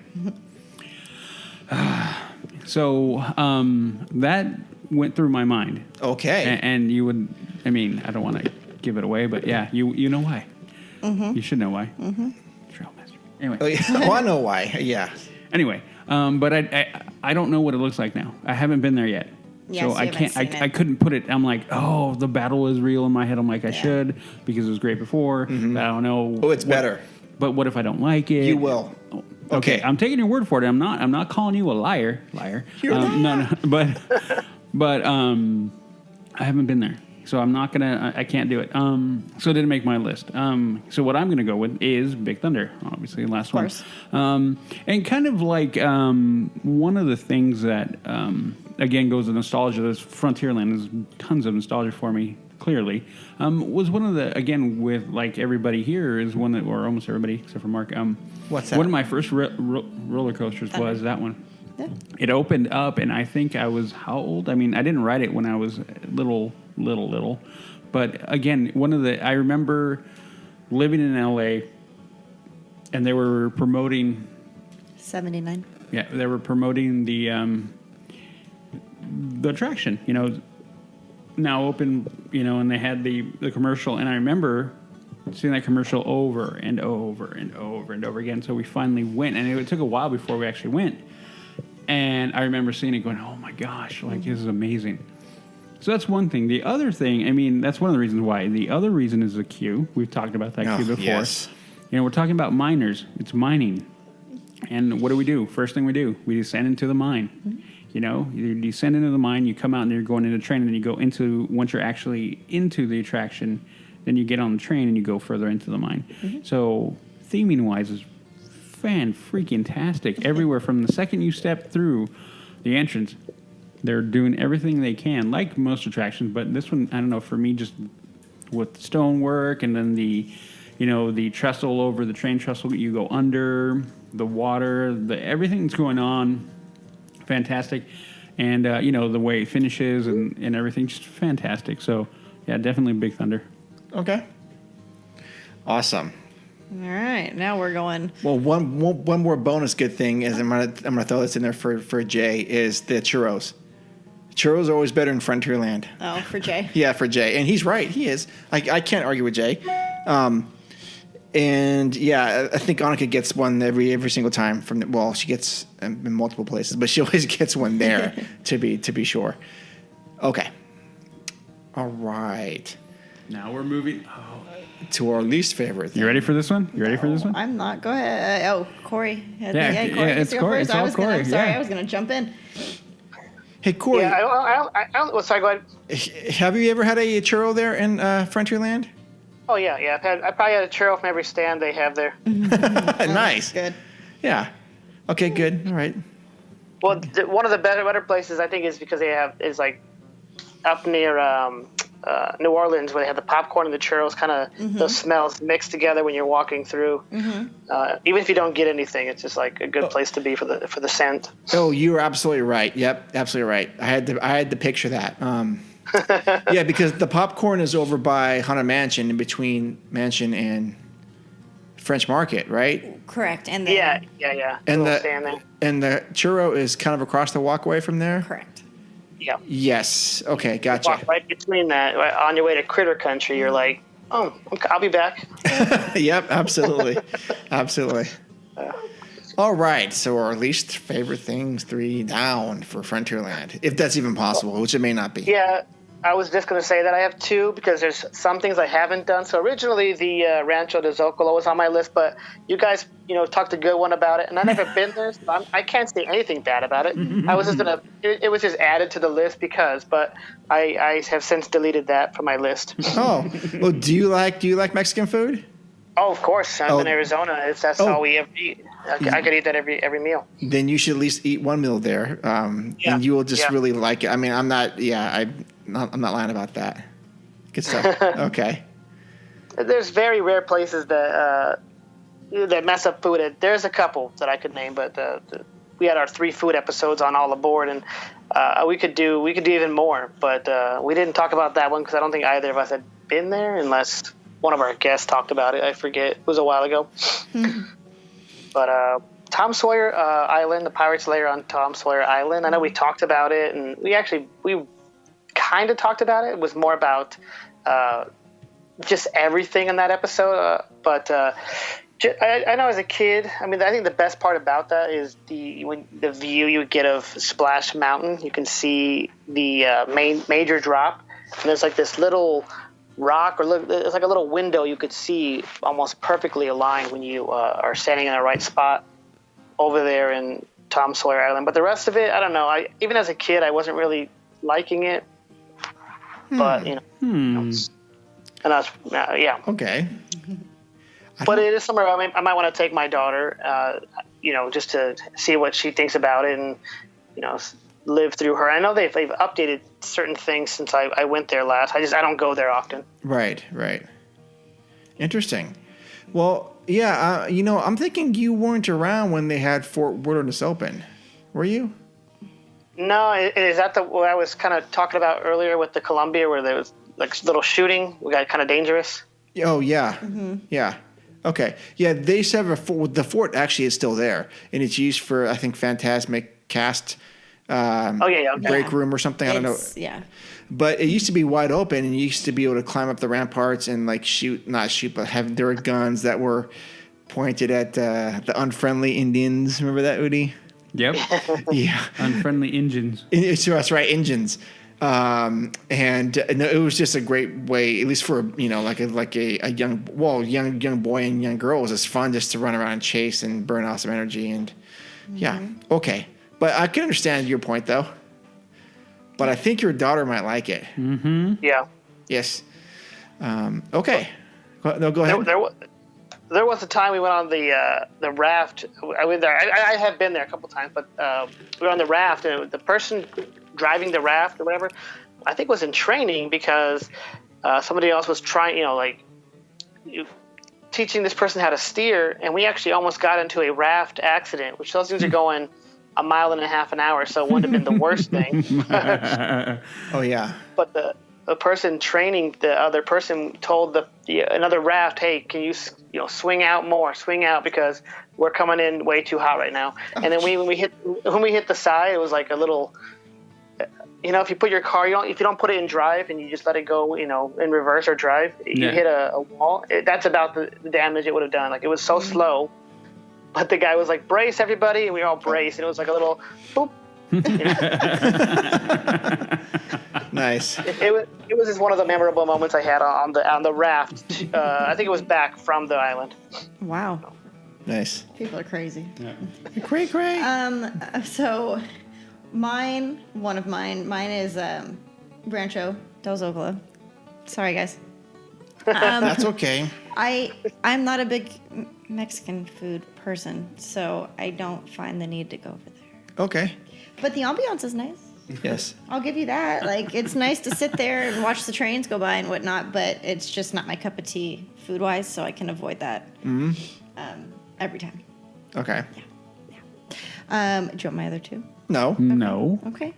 So that went through my mind. Okay. And you would, I don't want to give it away, but yeah, you know why. Mm-hmm. You should know why. Mm-hmm. Trailmaster. Anyway. Oh, yeah. I know why. Yeah. Anyway, but I don't know what it looks like now. I haven't been there yet. Yes, so I can't. I couldn't put it. I'm like, oh, the battle is real in my head. I'm like, I should because it was great before. Mm-hmm. But I don't know. Oh, it's better. But what if I don't like it? You will. Okay, I'm taking your word for it. I'm not calling you a liar. You're not. No. But I haven't been there, so I'm not gonna. I can't do it. So it didn't make my list. So what I'm gonna go with is Big Thunder, obviously the last one. Of course. And kind of like one of the things that again goes to nostalgia. This Frontierland is tons of nostalgia for me. clearly. Was one of the, again, with like everybody here, is one that, or almost everybody except for Mark. What's that? One of my first roller coasters was that one. Yeah. It opened up, and I think I was how old? I mean, I didn't ride it when I was little. But again, I remember living in LA, and they were promoting 79. Yeah, they were promoting the attraction, now open, and they had the commercial, and I remember seeing that commercial over and over and over and over again. So we finally went, and it took a while before we actually went. And I remember seeing it going, oh my gosh, like this is amazing. So that's one thing. The other thing, I mean, that's one of the reasons why. The other reason is the queue. We've talked about that queue before. Yes. We're talking about miners. It's mining. And what do? First thing we do, we descend into the mine. Mm-hmm. You descend into the mine, you come out and you're going into the train, and then you go once you're actually into the attraction, then you get on the train and you go further into the mine. Mm-hmm. So theming-wise is freaking-tastic. Everywhere from the second you step through the entrance, they're doing everything they can, like most attractions. But this one, I don't know, for me, just with the stonework and then the trestle over the train trestle, you go under the water, everything that's going on, fantastic. And, the way it finishes and everything, just fantastic. So, yeah, definitely Big Thunder. Okay. Awesome. All right, now we're going. Well, one more bonus good thing is I'm gonna throw this in there for Jay is the churros. Churros are always better in Frontierland. Oh, for Jay. Yeah, for Jay, and he's right. He is. I can't argue with Jay. And yeah, I think Annika gets one every single time she gets in multiple places, but she always gets one there to be sure. Okay. All right. Now we're moving to our least favorite thing. You ready for this one? I'm not. Go ahead. Corey. Corey. It's Corey. It's all Corey. I'm sorry, I was going to jump in. Hey, Corey. Yeah, I don't. Well, sorry, go ahead. Have you ever had a churro there in Frontierland? Oh yeah. I probably had a churro from every stand they have there. Nice. Good. Yeah. Okay. Good. All right. Well, one of the better places I think is because is like up near New Orleans, where they have the popcorn and the churros, kind of those smells mixed together when you're walking through. Mm-hmm. Even if you don't get anything, it's just like a good place to be for the scent. Oh, you're absolutely right. Yep, absolutely right. I had to picture that. Yeah, because the popcorn is over by Haunted Mansion, in between Mansion and French Market, right? Correct. And yeah. And the churro is kind of across the walkway from there. Correct. Yeah. Yes. Okay. Gotcha. Walk right between that. Right on your way to Critter Country, you're like, oh, I'll be back. Yep. Absolutely. Absolutely. All right. So our least favorite things, 3 down for Frontierland, if that's even possible, which it may not be. Yeah. I was just going to say that I have 2 because there's some things I haven't done. So originally the Rancho de Zocalo was on my list, but you guys, talked a good one about it, and I've never been there, so I can't say anything bad about it. I was just it was just added to the list but I have since deleted that from my list. Oh, well, do you like Mexican food? Oh, of course. I'm in Arizona. That's all we ever eat. I could eat that every meal. Then you should at least eat one meal there, and you will just really like it. I mean, I'm not lying about that. Good stuff. Okay. There's very rare places that mess up food. There's a couple that I could name, but we had our 3 food episodes on AllAboard, and we could do even more. But we didn't talk about that one because I don't think either of us had been there, unless one of our guests talked about it. I forget. It was a while ago. But Tom Sawyer Island, the Pirate's Lair on Tom Sawyer Island. I know we talked about it, and we kind of talked about it. It was more about just everything in that episode. But I know as a kid, I mean, I think the best part about that is the view you get of Splash Mountain. You can see the major drop, and there's like this little rock, or it's like a little window you could see almost perfectly aligned when you are standing in the right spot over there in Tom Sawyer Island. But the rest of it, I don't know. Even as a kid, I wasn't really liking it. But and yeah. Okay. But it is somewhere I might want to take my daughter, just to see what she thinks about it, and live through her. I know they've updated certain things since I went there last. I don't go there often. Right. Interesting. Well, yeah, I'm thinking you weren't around when they had Fort Wilderness open. Were you? No, is that what I was kind of talking about earlier with the Columbia, where there was like little shooting? We got kind of dangerous. Oh yeah, yeah. Okay, yeah. They used to have the fort actually is still there, and it's used for I think Phantasmic cast. Break room or something. I don't know. Yeah. But it used to be wide open, and you used to be able to climb up the ramparts and like there were guns that were pointed at the unfriendly Indians. Remember that, Udi? Yep. Yeah. Unfriendly engines. That's right, engines. And it was just a great way, at least for a young boy and young girl. It was just fun just to run around and chase and burn off some energy and yeah. Okay, but I can understand your point though. But I think your daughter might like it. Mm-hmm. Yeah. Yes. Okay. No, go ahead. There was a time we went on the raft. I went there. I have been there a couple times, but we were on the raft, and the person driving the raft or whatever, I think was in training because somebody else was trying, teaching this person how to steer, and we actually almost got into a raft accident, which those things are going 1.5 miles an hour, so it wouldn't have been the worst thing. Oh yeah. But the person training the other person told another raft, "Hey, can you swing out because we're coming in way too hot right now." And then when we hit the side, it was like a little, if you put your car, if you don't put it in drive and you just let it go, in reverse or drive, you hit a wall. That's about the damage it would have done. Like it was so slow, but the guy was like, "Brace, everybody," and we all braced, and it was like a little boop. Nice. It was just one of the memorable moments I had on the raft. I think it was back from the island. Wow. Nice. People are crazy. Yeah. Great. So mine is Rancho del Zocalo. Sorry, guys. That's okay. I'm not a big Mexican food person, so I don't find the need to go over there. Okay. But the ambiance is nice. Yes. I'll give you that. Like, it's nice to sit there and watch the trains go by and whatnot, but it's just not my cup of tea food-wise, so I can avoid that every time. Okay. Yeah. Do you want my other two? No. No. Okay.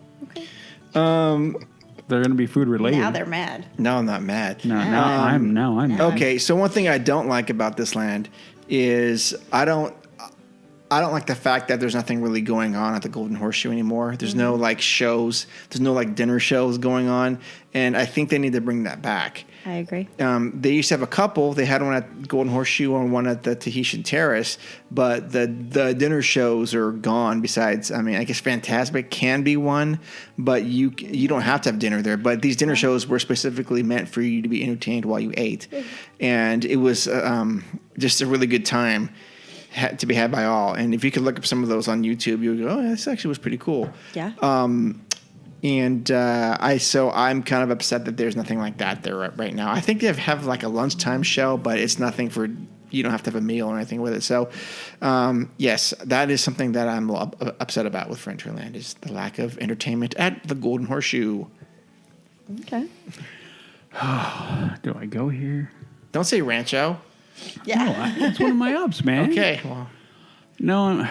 They're going to be food related. Now they're mad. No, I'm not mad. No, I'm Okay, so one thing I don't like about this land is I don't like the fact that there's nothing really going on at the Golden Horseshoe anymore. There's no like shows. There's no like dinner shows going on, and I think they need to bring that back. I agree. They used to have a couple. They had one at Golden Horseshoe and one at the Tahitian Terrace, but the dinner shows are gone. Besides, I guess Phantasmic can be one, but you don't have to have dinner there. But these dinner shows were specifically meant for you to be entertained while you ate, and it was just a really good time to be had by all. And if you could look up some of those on YouTube, you would go, "Oh, this actually was pretty cool." Yeah. I'm kind of upset that there's nothing like that there right now. I think they have like a lunchtime show, but it's nothing for, you don't have to have a meal or anything with it. So, yes, that is something that I'm upset about with Frontierland, is the lack of entertainment at the Golden Horseshoe. Okay. Do I go here? Don't say Rancho. Yeah. No, it's one of my ups, man. Okay. Well, no,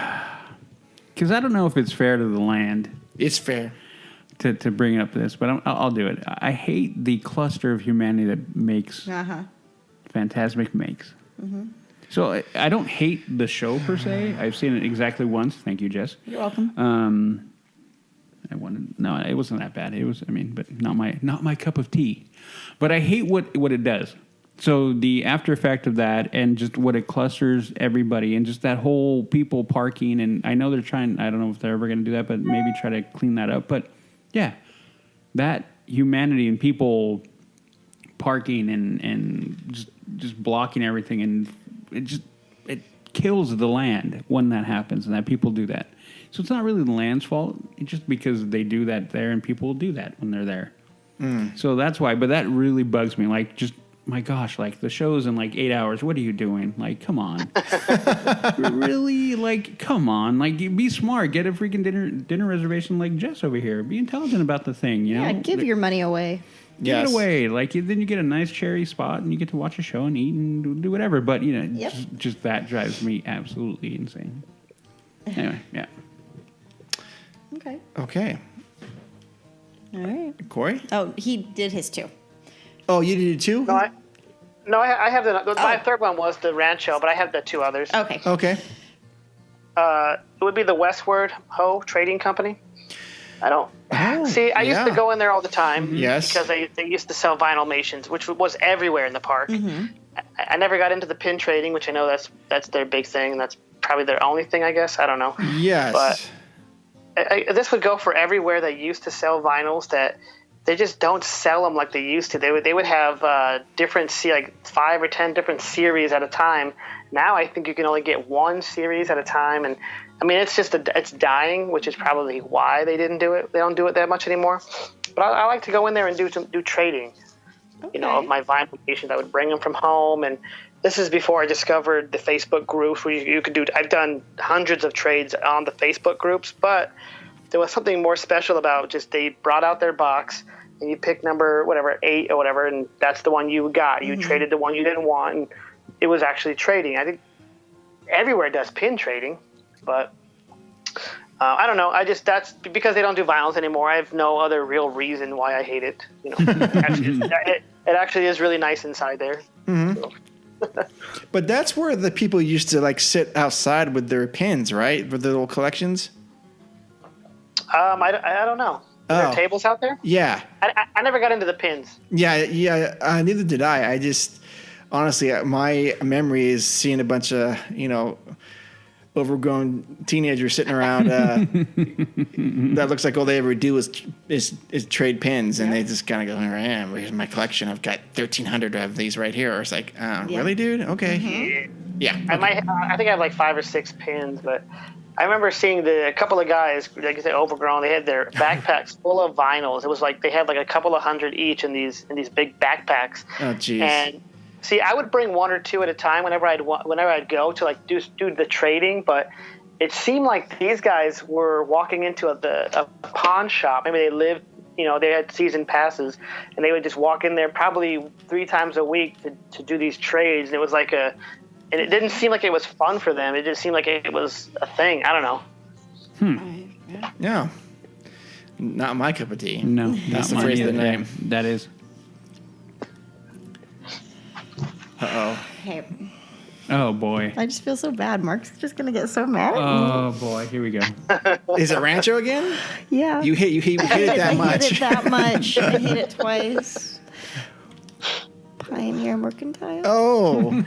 because I don't know if it's fair to the land. It's fair. To bring up this, but I'll do it. I hate the cluster of humanity that makes Phantasmic makes. Mm-hmm. So I don't hate the show per se. I've seen it exactly once. Thank you, Jess. You're welcome. It wasn't that bad. It was, but not my cup of tea. But I hate what it does. So the after effect of that, and just what it clusters everybody, and just that whole people parking, and I know they're trying. I don't know if they're ever going to do that, but maybe try to clean that up. But yeah, that humanity and people parking and just blocking everything, and it kills the land when that happens, and that people do that. So it's not really the land's fault. It's just because they do that there, and people do that when they're there. So that's why. But that really bugs me. Like, just my gosh, like the show's in like 8 hours. What are you doing? Like, come on. Really? Like, come on. Like, be smart. Get a freaking dinner reservation like Jess over here. Be intelligent about the thing, you know? Yeah, give your money away. Give it away. Like, then you get a nice cherry spot and you get to watch a show and eat and do whatever. But, you know, just that drives me absolutely insane. Anyway, yeah. Okay. All right. Corey? Oh, he did his too. Oh, you did it too? No, I have my third one was the Rancho, but I have the two others. Okay. It would be the Westward Ho Trading Company. I don't see. I used to go in there all the time. Yes, because they used to sell Vinylmations, which was everywhere in the park. I never got into the pin trading, which I know that's their big thing. That's probably their only thing, I guess. I don't know. Yes, but this would go for everywhere they used to sell vinyls that. They just don't sell them like they used to. They would have different, like 5 or 10 different series at a time. Now I think you can only get one series at a time, and I mean it's dying, which is probably why they didn't do it. They don't do it that much anymore. But I like to go in there and do trading. You know, of my vinyl locations. I would bring them from home, and this is before I discovered the Facebook groups where you could do. I've done hundreds of trades on the Facebook groups, but there was something more special about just they brought out their box and you pick number 8 or whatever, and that's the one you got. You traded the one you didn't want, and it was actually trading. I think everywhere does pin trading, but I don't know. That's because they don't do vinyls anymore. I have no other real reason why I hate it. You know, it actually is really nice inside there. So. But that's where the people used to like sit outside with their pins, right? With their little collections. I don't know. Are there tables out there? Yeah. I never got into the pins. Yeah. Neither did I. I just, honestly, my memory is seeing a bunch of, overgrown teenagers sitting around that looks like all they ever do is trade pins, and they just kind of go, here I am. Here's my collection. I've got 1,300 of these right here. It's like, really, dude? Okay. Yeah. I think I have like 5 or 6 pins, but I remember seeing a couple of guys, like I said, overgrown. They had their backpacks full of vinyls. It was like they had like a couple of hundred each in these big backpacks. Oh, jeez. And see, I would bring 1 or 2 at a time whenever I'd go to like do the trading, but it seemed like these guys were walking into a pawn shop. Maybe they lived, they had season passes, and they would just walk in there probably 3 times a week to do these trades. And it was like and it didn't seem like it was fun for them. It just seemed like it was a thing. I don't know. Yeah. Not my cup of tea. No, that's the mine phrase of the either. name. That is. Uh-oh. Hey. Oh, boy. I just feel so bad. Mark's just going to get so mad at me. Oh, boy. Here we go. Is it Rancho again? Yeah. You hate it that much. I hate it that much. I hate it twice. Pioneer Mercantile. Oh,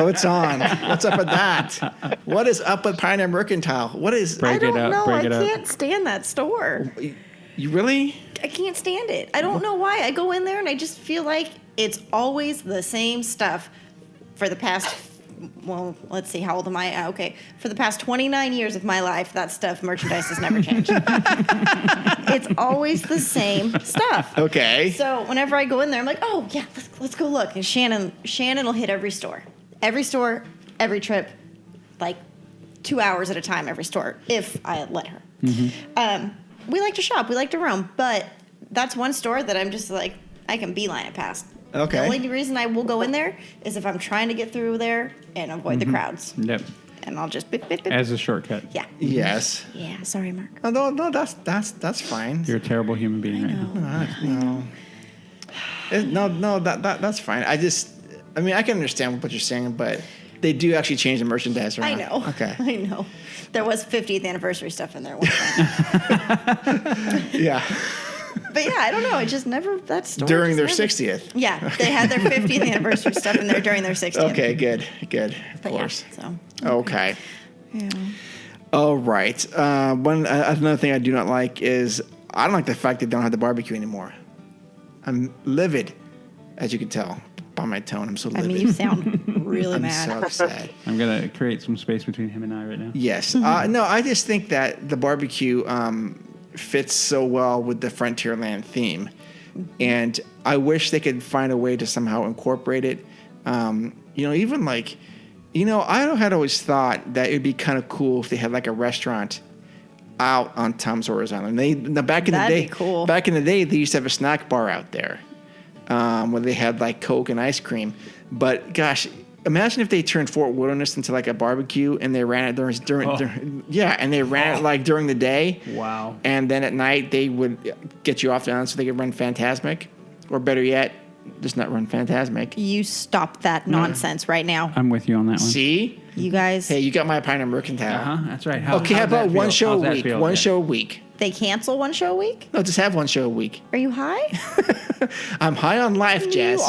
it's on. What's up with that? What is up with Pioneer Mercantile? What is? I don't know. I can't stand that store. You really? I can't stand it. I don't know why. I go in there and I just feel like it's always the same stuff for the past. Well, let's see. How old am I? Okay. For the past 29 years of my life, that merchandise has never changed. It's always the same stuff. Okay. So whenever I go in there, I'm like, oh, yeah, let's go look. And Shannon will hit every store, every trip, like 2 hours at a time, every store, if I let her. Mm-hmm. We like to shop. We like to roam. But that's one store that I'm just like, I can beeline it past. Okay. The only reason I will go in there is if I'm trying to get through there and avoid the crowds. Yep. And I'll just bip, bip, bip. As a shortcut. Yeah. Yes. Yeah. Sorry, Mark. Oh, no, that's fine. You're a terrible human being right now. No, that's fine. I can understand what you're saying, but they do actually change the merchandise around. I know. Okay. I know. There was 50th anniversary stuff in there one time. Yeah. But yeah, I don't know. It just never, that store. During their 60th. Yeah. They had their 50th anniversary stuff in there during their 60th. Okay, good. Of course. Yeah, so. Okay. Yeah. All right. Another thing I do not like is I don't like the fact they don't have the barbecue anymore. I'm livid, as you can tell by my tone. I'm so livid. I mean, you sound really mad. I'm so upset. I'm going to create some space between him and I right now. Yes. No, I just think that the barbecue fits so well with the Frontierland theme. And I wish they could find a way to somehow incorporate it. Even like, I had always thought that it would be kind of cool if they had like a restaurant out on Tom Sawyer's Island. Back in the day, they used to have a snack bar out there where they had like Coke and ice cream. But gosh, imagine if they turned Fort Wilderness into like a barbecue and they ran it during it like during the day. Wow. And then at night they would get you off the island so they could run Fantasmic, or better yet, just not run Fantasmic. You stop that nonsense right now. I'm with you on that one. See? You guys. Hey, you got my opinion on Mercantile. That's right. How about one show a week? One show a week. They cancel one show a week? No, just have one show a week. Are you high? I'm high on life, Jess.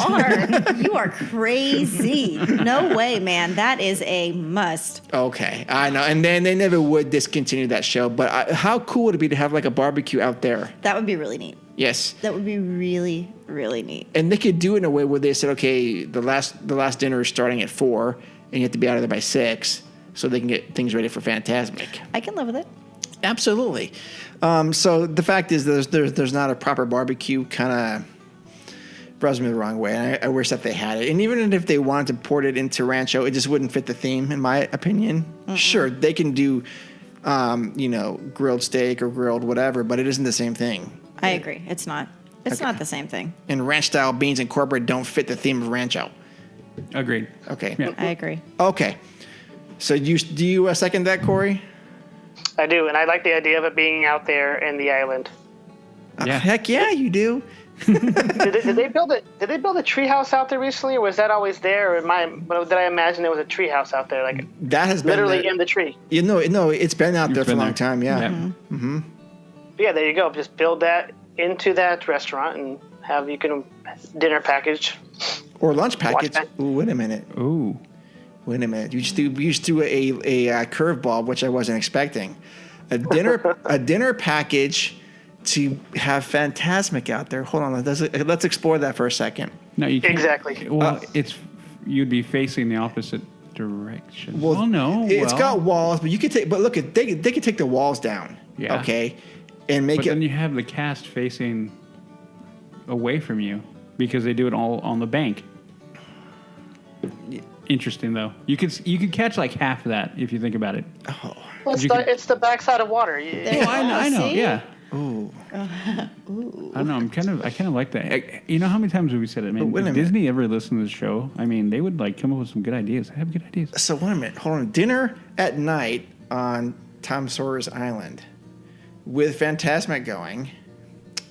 You are crazy. No way, man. That is a must. Okay, I know. And then they never would discontinue that show. But how cool would it be to have like a barbecue out there? That would be really neat. Yes. That would be really, really neat. And they could do it in a way where they said, okay, the last dinner is starting at 4, and you have to be out of there by 6, so they can get things ready for Fantasmic. I can live with it. Absolutely. So the fact is, there's not a proper barbecue. Kind of rubs me the wrong way. And I wish that they had it. And even if they wanted to port it into Rancho, it just wouldn't fit the theme, in my opinion. Mm-mm. Sure, they can do, grilled steak or grilled whatever, but it isn't the same thing. I agree. It's not. It's not the same thing. And ranch-style beans and cornbread don't fit the theme of Rancho. Agreed. Okay. Yeah. I agree. Okay. So do you second that, Corey? I do, and I like the idea of it being out there in the island. Yeah. Heck yeah, you do. Did they build it? Did they build a treehouse out there recently, or was that always there? Or did I imagine there was a treehouse out there, like that has literally been in the tree? No, it's been out there for a long time. Yeah. Yep. Mm-hmm. Yeah, there you go. Just build that into that restaurant and have dinner package or lunch package. Ooh, wait a minute. Ooh. Wait a minute. You just do a curveball, which I wasn't expecting. A dinner package to have Fantasmic out there. Hold on. Let's explore that for a second. No, you can't. Exactly. Well, you'd be facing the opposite direction. Well, no. It's got walls, but you could take. But look, they could take the walls down. Yeah. Okay. And make but then you have the cast facing away from you because they do it all on the bank. Interesting though. You could catch like half of that if you think about it. Oh. Well, it's the backside of water. I know. See? Yeah. Ooh. Ooh. I don't know. I kind of like that. You know how many times have we said it? I mean, if Disney ever listened to the show, I mean, they would like come up with some good ideas. They have good ideas. So wait a minute. Hold on. Dinner at night on Tom Sawyer's Island with Fantasmic going.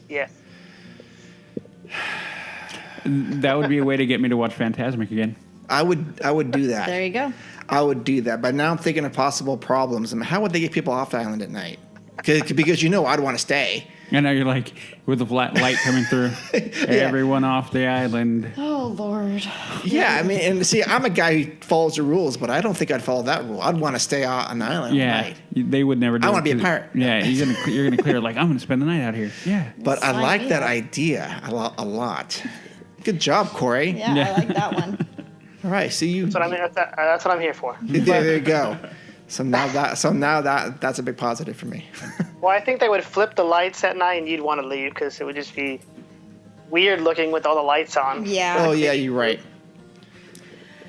Yeah. That would be a way to get me to watch Fantasmic again. I would do that. There you go. I would do that. But now I'm thinking of possible problems. I mean, how would they get people off the island at night? Because I'd want to stay. I know you're like with the flat light coming through. Everyone off the island. Oh Lord. Yeah, I mean, and see, I'm a guy who follows the rules, but I don't think I'd follow that rule. I'd want to stay out on the island. Yeah, at night. they would never do it. I want to be a pirate. Yeah, you're gonna clear like I'm gonna spend the night out here. Yeah, but I like that idea a lot. Good job, Corey. Yeah, I like that one. All right, so That's what I'm here for. There you go. So now that's a big positive for me. Well, I think they would flip the lights at night, and you'd want to leave because it would just be weird looking with all the lights on. Yeah. Oh yeah, you're right.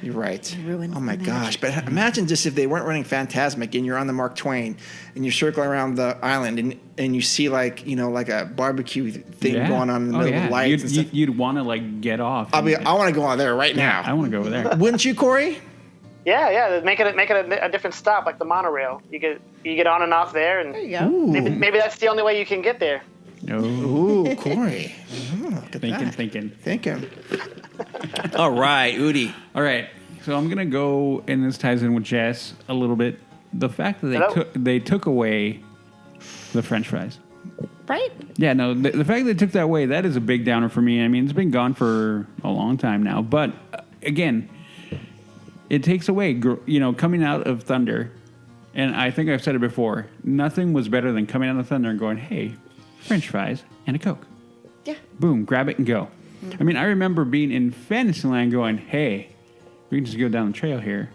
You're right. Oh my gosh! But imagine just if they weren't running Fantasmic and you're on the Mark Twain and you're circling around the island and you see like a barbecue thing going on in the middle of the lights and stuff. You'd want to like get off. I want to go on there right now. I want to go over there. Wouldn't you, Corey? Yeah. Make it a different stop, like the monorail. You get on and off there, and There you go. maybe that's the only way you can get there. Ooh, Corey. Thinking. All right, Udi. All right, so I'm gonna go, and this ties in with Jess a little bit. The fact that they took away the French fries. Right? Yeah, no, the fact that they took that away, that is a big downer for me. I mean, it's been gone for a long time now, but again, it takes away, coming out of Thunder, and I think I've said it before, nothing was better than coming out of Thunder and going, hey, French fries and a Coke. Yeah. Boom, grab it and go. Mm-hmm. I mean, I remember being in Fantasyland going, hey, we can just go down the trail here,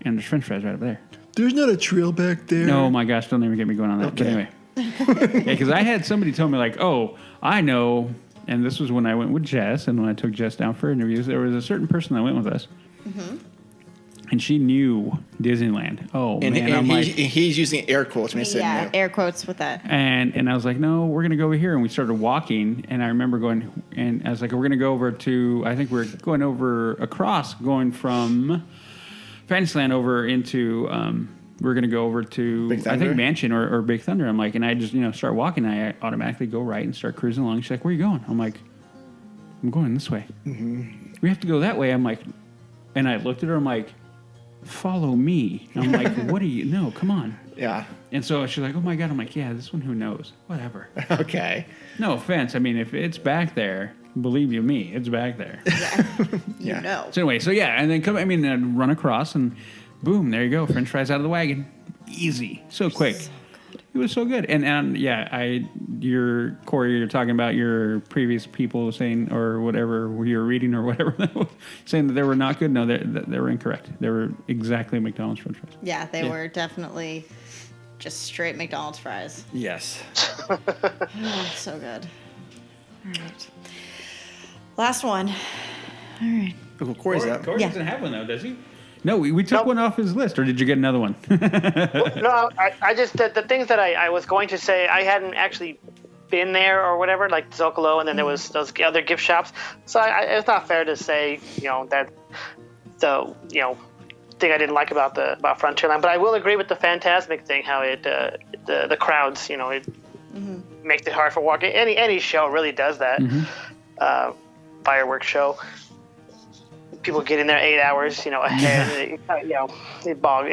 and there's French fries right over there. There's not a trail back there. No, my gosh, don't even get me going on that. Okay. But anyway. Yeah, because I had somebody tell me, like, oh, I know and this was when I went with Jess, and when I took Jess down for interviews, there was a certain person that went with us. Mm-hmm. And she knew Disneyland. Oh, and, man. And he's using air quotes when he said yeah, no. air quotes with that. And I was like, no, we're going to go over here. And we started walking. And I remember going, and I was like, we're going to go over to, I think we're going over across, going from Fantasyland over into, we're going to go over to, I think, Mansion or Big Thunder. I'm like, and I just, start walking. I automatically go right and start cruising along. She's like, where are you going? I'm like, I'm going this way. Mm-hmm. We have to go that way. I'm like, and I looked at her. I'm like, follow me. I'm like, what do you know? Come on. Yeah. And so she's like, oh my God. I'm like, yeah, this one, who knows? Whatever. Okay. No offense. I mean, if it's back there, believe you me, it's back there. Yeah. You know. So anyway, and then I'd run across and boom, there you go. French fries out of the wagon. Easy. So quick. It was so good. And Corey, you're talking about your previous people saying, or whatever you were reading or whatever, saying that they were not good. No, they were incorrect. They were exactly McDonald's French fries. Yeah, they were definitely just straight McDonald's fries. Yes. Oh, so good. All right. Last one. All right. Oh, Corey's up. Corey doesn't have one, though, does he? No, we took one off his list, or did you get another one? No, I just, the things that I was going to say, I hadn't actually been there or whatever, like Zocalo, and then there was those other gift shops. So it's not fair to say, that the, thing I didn't like about Frontierland. But I will agree with the Fantasmic thing, how it, the crowds, it makes it hard for walking. Any show really does that. Mm-hmm. Fireworks show. People get in there 8 hours, ahead. It bogs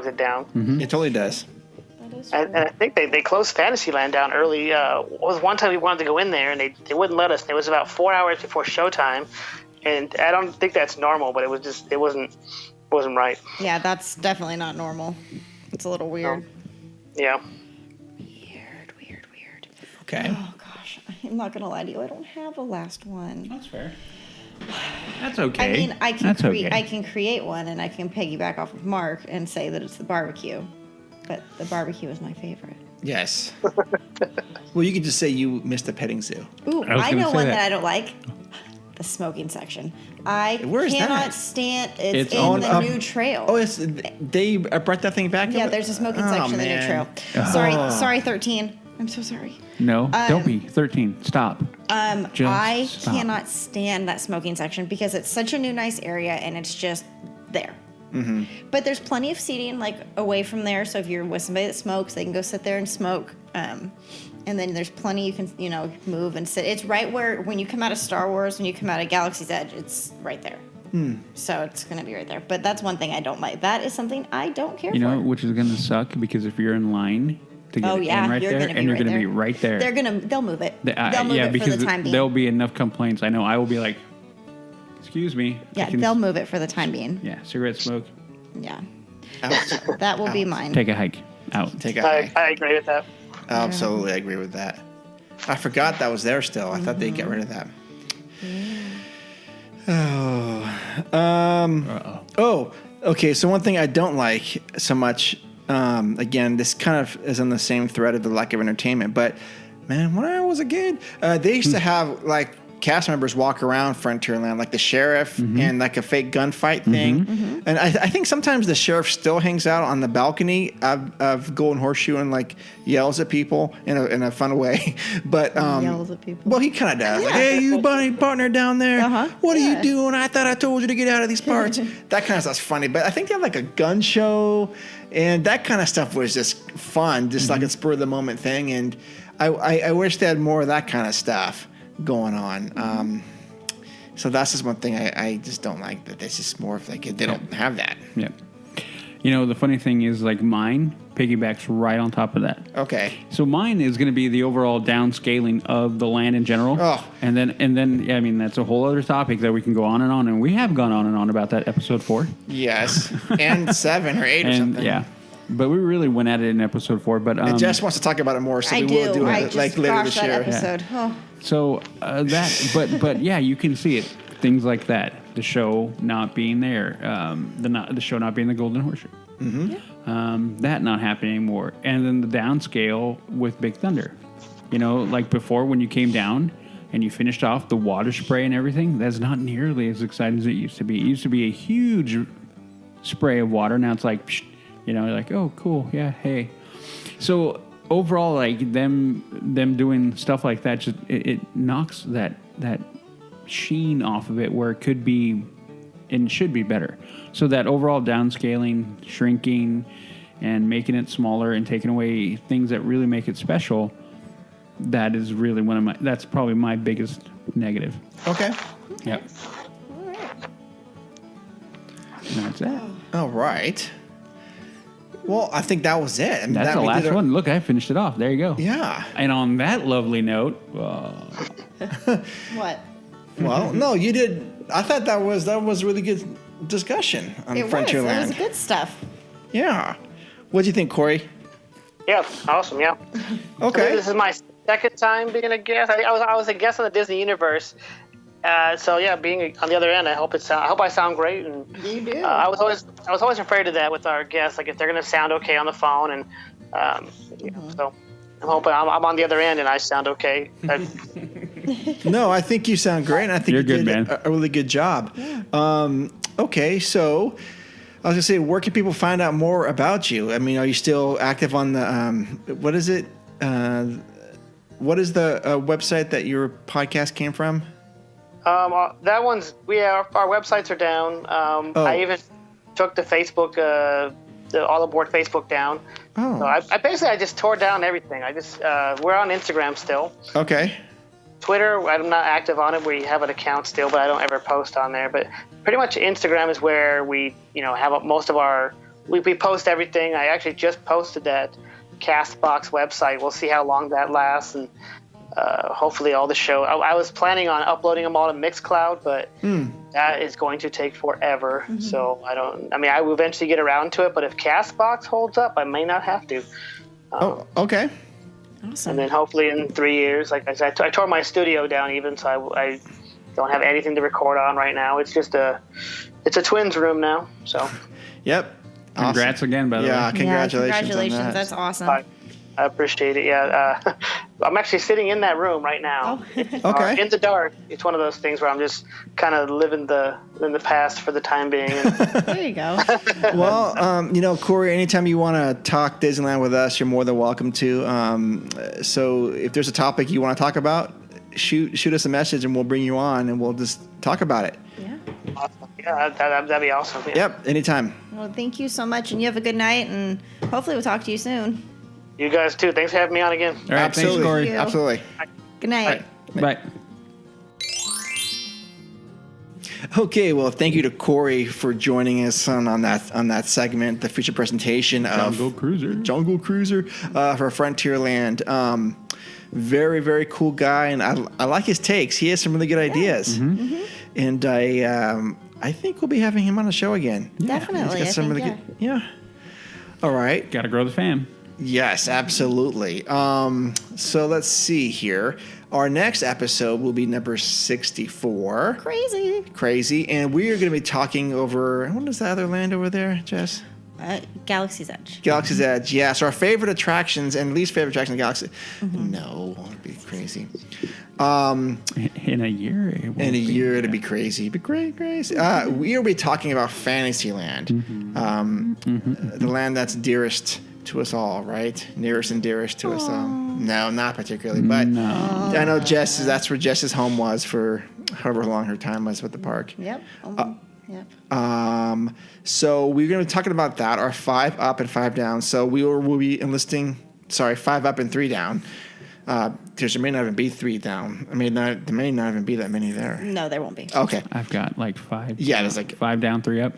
it down. Mm-hmm. It totally does. And I think they closed Fantasyland down early. Was one time we wanted to go in there and they wouldn't let us. And it was about 4 hours before showtime, and I don't think that's normal, but it wasn't right. Yeah, that's definitely not normal. It's a little weird. Yeah. Weird. Okay. Oh gosh, I'm not gonna lie to you. I don't have a last one. That's fair. That's okay. I mean, I can create one, and I can piggyback off of Mark and say that it's the barbecue, but the barbecue is my favorite. Yes. Well, you could just say you missed the petting zoo. Ooh, I know one that I don't like. The smoking section. Where is cannot that? stand. It's on the new trail. Oh, they brought that thing back. Yeah, there's a smoking section in the new trail. Sorry, 13. I'm so sorry. No, don't be 13. Stop. I stop. cannot stand that smoking section because it's such a new, nice area, and it's just there. Mm-hmm. But there's plenty of seating like away from there, so if you're with somebody that smokes, they can go sit there and smoke. And then there's plenty you can move and sit. It's right where when you come out of Star Wars, when you come out of Galaxy's Edge, it's right there. So it's going to be right there. But that's one thing I don't like. That is something I don't care for. Which is going to suck because if you're in line to get in right there, and you're going to be right there. They'll move it. They'll move it for the time being. There'll be enough complaints. I know. I will be like, excuse me. Yeah, they'll move it for the time being. Yeah, cigarette smoke. Yeah. That will be mine. Take a hike. Out. Take a hike. I agree with that. Absolutely, I agree with that. I forgot that was there still. I thought they'd get rid of that. Okay. So one thing I don't like so much. Again, this kind of is on the same thread of the lack of entertainment. But man, when I was a kid, they used to have like cast members walk around Frontierland, like the sheriff and like a fake gunfight thing. And I think sometimes the sheriff still hangs out on the balcony of Golden Horseshoe and like yells at people in a fun way. But yells at people. Well, he kind of does. Like, hey, you partner down there, what are you doing? I thought I told you to get out of these parts. That kind of stuff's funny. But I think they have like a gun show, and that kind of stuff was just fun, just like a spur of the moment thing. And I wish they had more of that kind of stuff going on. So that's just one thing I just don't like, that it's just more of like they don't have that. Yeah. The funny thing is, like, mine piggybacks right on top of that. Okay. So mine is going to be the overall downscaling of the land in general. Oh. And then I mean, that's a whole other topic that we can go on, and we have gone on and on about that episode 4. Yes. And 7 or 8 or something. Yeah. But we really went at it in episode 4. But and Jess wants to talk about it more, so we will do it like later this year. Episode. Yeah. Oh. So but yeah, you can see it. Things like that. The show not being there. The show not being the Golden Horseshoe. That not happening anymore. And then the downscale with Big Thunder. Like before, when you came down, and you finished off the water spray and everything, that's not nearly as exciting as it used to be. It used to be a huge spray of water. Now it's like, psh, you know, like, oh, cool, yeah, hey. So overall, like them doing stuff like that, just it knocks that sheen off of it where it could be and should be better. So that overall downscaling, shrinking, and making it smaller and taking away things that really make it special, that is really that's probably my biggest negative. Okay. Yep. All right. And that's it. All right. Well, I think that was it. I mean, That's the last one. Look, I finished it off. There you go. Yeah. And on that lovely note, What? Well, no, you did. I thought that was really good discussion on Frontierland. It was good stuff. Yeah. What do you think, Corey? Yeah, awesome. Yeah. Okay. This is my second time being a guest. I was a guest on the Disney Universe. So yeah, being on the other end, I hope I sound great. And You do. I was always afraid of that with our guests, like if they're gonna sound okay on the phone, and so I'm hoping I'm on the other end and I sound okay. No, I think you sound great, and I think You're you good, did man. a really good job. Yeah. Okay, so I was gonna say, where can people find out more about you? I mean, are you still active on the what is it? What is the website that your podcast came from? That one's our websites are down. I even took the Facebook, the AllAboard Facebook down. Oh. So I just tore down everything. We're on Instagram still. Okay. Twitter, I'm not active on it. We have an account still, but I don't ever post on there. But pretty much Instagram is where we, have most of our. We post everything. I actually just posted that Castbox website. We'll see how long that lasts, and hopefully all the show. I was planning on uploading them all to Mixcloud, but that is going to take forever. Mm-hmm. So I will eventually get around to it, but if Castbox holds up, I may not have to. Okay. Awesome. And then hopefully in 3 years, like I said, I tore my studio down even, so I don't have anything to record on right now. It's just it's a twins room now. So. Yep. Congrats awesome. again, by the way. Yeah, congratulations. Yeah, congratulations. On that. That's awesome. I appreciate it. Yeah, I'm actually sitting in that room right now. Oh. Okay. In the dark. It's one of those things where I'm just kind of living in the past for the time being. There you go. Well, Corey, anytime you want to talk Disneyland with us, you're more than welcome to. So if there's a topic you want to talk about, shoot us a message and we'll bring you on and we'll just talk about it. Yeah. Awesome. Yeah, that'd be awesome. Yeah. Yep, anytime. Well, thank you so much, and you have a good night, and hopefully we'll talk to you soon. You guys too. Thanks for having me on again. All right, Absolutely. thanks, Corey. Thank you. Absolutely. Good night. Bye. Okay, well, thank you to Corey for joining us on that segment, the feature presentation of Jungle Cruiser for Frontierland. Very, very cool guy, and I like his takes. He has some really good ideas, and I think we'll be having him on the show again. Definitely. He's got some really good. Yeah. All right. Got to grow the fam. Yes, absolutely. So let's see here. Our next episode will be number 64. Crazy. And we are going to be talking over, what is the other land over there, Jess? Galaxy's Edge. Galaxy's Edge, yes. Our favorite attractions and least favorite attractions in Galaxy. No, it'd be crazy. In a year? It'd be crazy. It'd be crazy. We will be talking about Fantasyland. The land that's dearest to us all, right? Nearest and dearest to us all. No, not particularly, but I know that's where Jess's home was for however long her time was with the park. Yep. Yep. So we're going to be talking about that, our 5 up and 5 down. So we'll be enlisting, 5 up and 3 down. There may not even be 3 down. There may not even be that many there. No, there won't be. Okay. I've got like 5. Yeah, there's like 5 down, 3 up.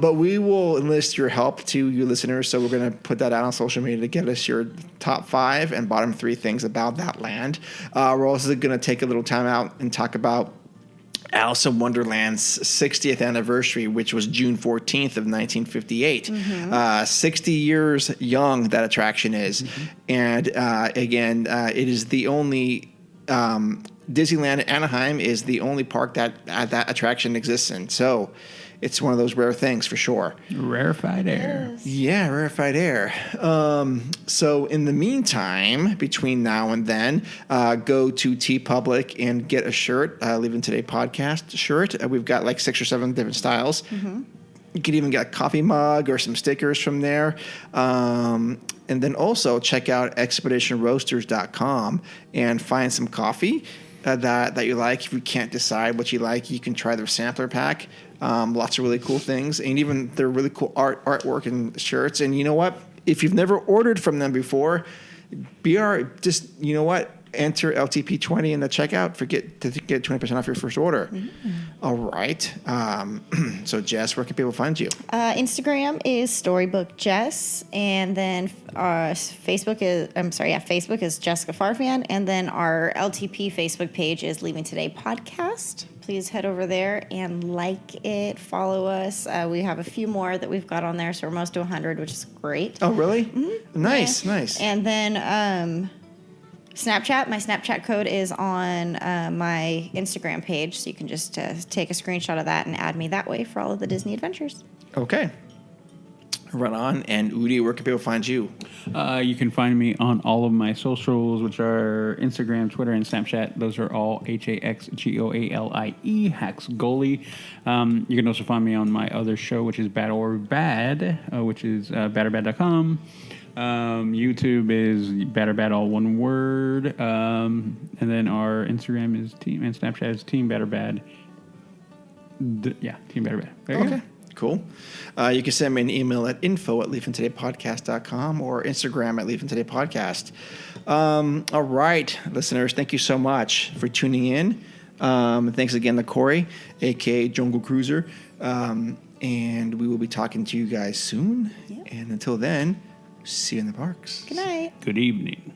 But we will enlist your help to you listeners. So we're going to put that out on social media to get us your top 5 and bottom 3 things about that land. We're also going to take a little time out and talk about Alice in Wonderland's 60th anniversary, which was June 14th of 1958. 60 years young that attraction is. And again, it is the only Disneyland Anaheim is the only park that attraction exists in. So it's one of those rare things for sure. Rarefied air. Yes. Yeah, rarefied air. So in the meantime, between now and then, go to TeePublic and get a shirt, Leaving Today Podcast shirt. We've got like 6 or 7 different styles. Mm-hmm. You can even get a coffee mug or some stickers from there. And then also check out expeditionroasters.com and find some coffee that you like. If you can't decide what you like, you can try their sampler pack. Lots of really cool things, and even their really cool artwork and shirts. And you know what? If you've never ordered from them before, enter LTP20 in the checkout. Forget to get 20% off your first order. Mm-hmm. All right. So Jess, where can people find you? Instagram is Storybook Jess, and then Facebook is Jessica Farfan, and then our LTP Facebook page is Leaving Today Podcast. Please head over there and like it, follow us. We have a few more that we've got on there, so we're almost to 100, which is great. Oh, really? Mm-hmm. Nice. And then Snapchat. My Snapchat code is on my Instagram page, so you can just take a screenshot of that and add me that way for all of the Disney adventures. Okay. Right on. And Udi, where can people find you? You can find me on all of my socials, which are Instagram, Twitter, and Snapchat. Those are all HAXGOALIE, Hacks Goalie. You can also find me on my other show, which is Bad or Bad, which is badorbad.com. YouTube is Bad or Bad, all one word. And then our Instagram is Team, and Snapchat is Team Bad or Bad. Team Bad or Bad. There you go. Cool. You can send me an email at info@leavingtodaypodcast.com or Instagram at leavingtodaypodcast. All right, listeners, thank you so much for tuning in. Thanks again to Corey, a.k.a. Jungle Cruiser. And we will be talking to you guys soon. Yep. And until then, see you in the parks. Good night. Good evening.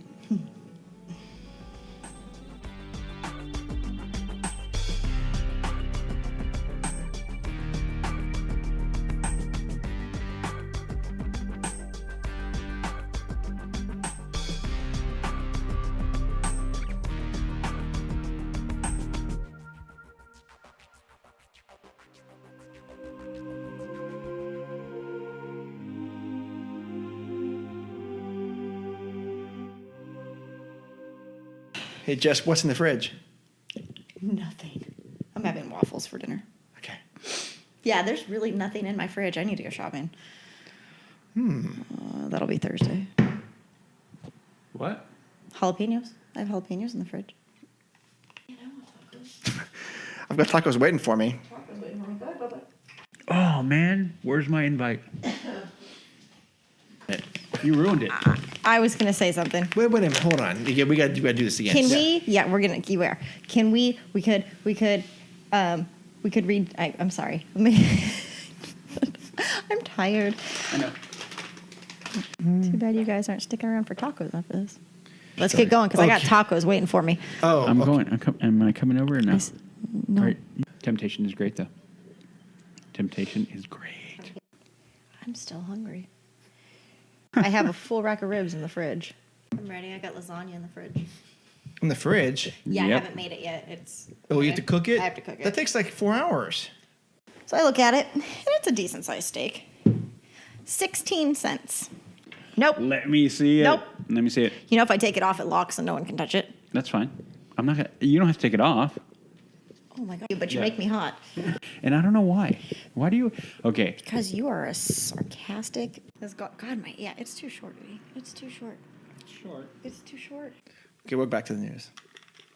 Hey, Jess, what's in the fridge? Nothing. I'm having waffles for dinner. Okay. Yeah, there's really nothing in my fridge. I need to go shopping. That'll be Thursday. What? Jalapenos. I have jalapenos in the fridge. I've got tacos waiting for me. Oh, man. Where's my invite? You ruined it. I was going to say something. Wait a minute. Hold on. We got to do this again. Can we? Yeah, we're going to keep where. Can we? We could read. I'm sorry. I'm tired. I know. Too bad you guys aren't sticking around for tacos after this. Let's get going because I got tacos waiting for me. Oh, I'm going. Am I coming over or no? No. All right. Temptation is great, though. Temptation is great. I'm still hungry. I have a full rack of ribs in the fridge. I'm ready. I got lasagna in the fridge. in the fridge? Yeah, Yep. I haven't made it yet. It's. Oh, you have to cook it? I have to cook it. That takes like 4 hours. So I look at it, and it's a decent sized steak. 16 cents. Nope. Let me see it. Nope. Let me see it. You know, if I take it off, it locks and no one can touch it. That's fine. I'm not gonna. You don't have to take it off. Oh my God. But you Yeah. make me hot. And I don't know why. Why do you? Okay. Because you are a sarcastic. God, yeah, it's too short, Eddie. It's too short. Short. It's too short. Okay, we're back to the news.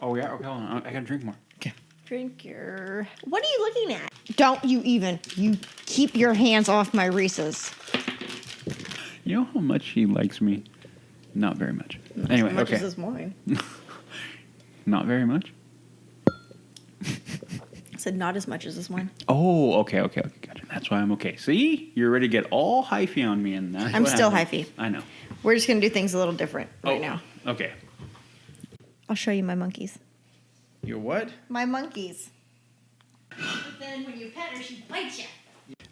Oh yeah. Okay. Hold on. I gotta drink more. Okay. Drink your. What are you looking at? Don't you even. You keep your hands off my Reese's. You know how much he likes me? Not very much. Anyway. How much Okay. is this morning? Not very much. I said not as much as this one. Oh, okay, gotcha. That's why I'm okay. See, you're ready to get all hyphy on me, and that's I'm what still happened. hyphy. I know. We're just gonna do things a little different right now. Okay. I'll show you my monkeys. Your what? My monkeys. But then when you pet her, she bites you.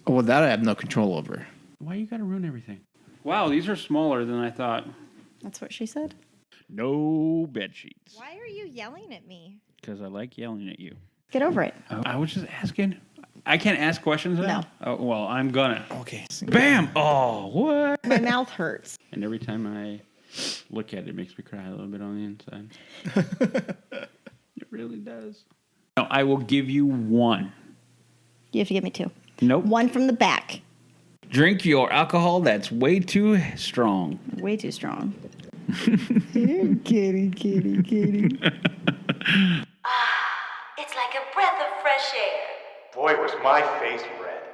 Oh, well, that I have no control over. Why you gotta ruin everything? Wow, these are smaller than I thought. That's what she said. No bed sheets. Why are you yelling at me? Because I like yelling at you. Get over it. I was just asking. I can't ask questions now? No. Oh, well, I'm gonna. Okay. Bam! Oh, what? My mouth hurts. And every time I look at it, it makes me cry a little bit on the inside. It really does. No, I will give you one. You have to give me 2. Nope. One from the back. Drink your alcohol that's way too strong. Way too strong. Kitty. It's like a breath of fresh air. Boy, was my face red.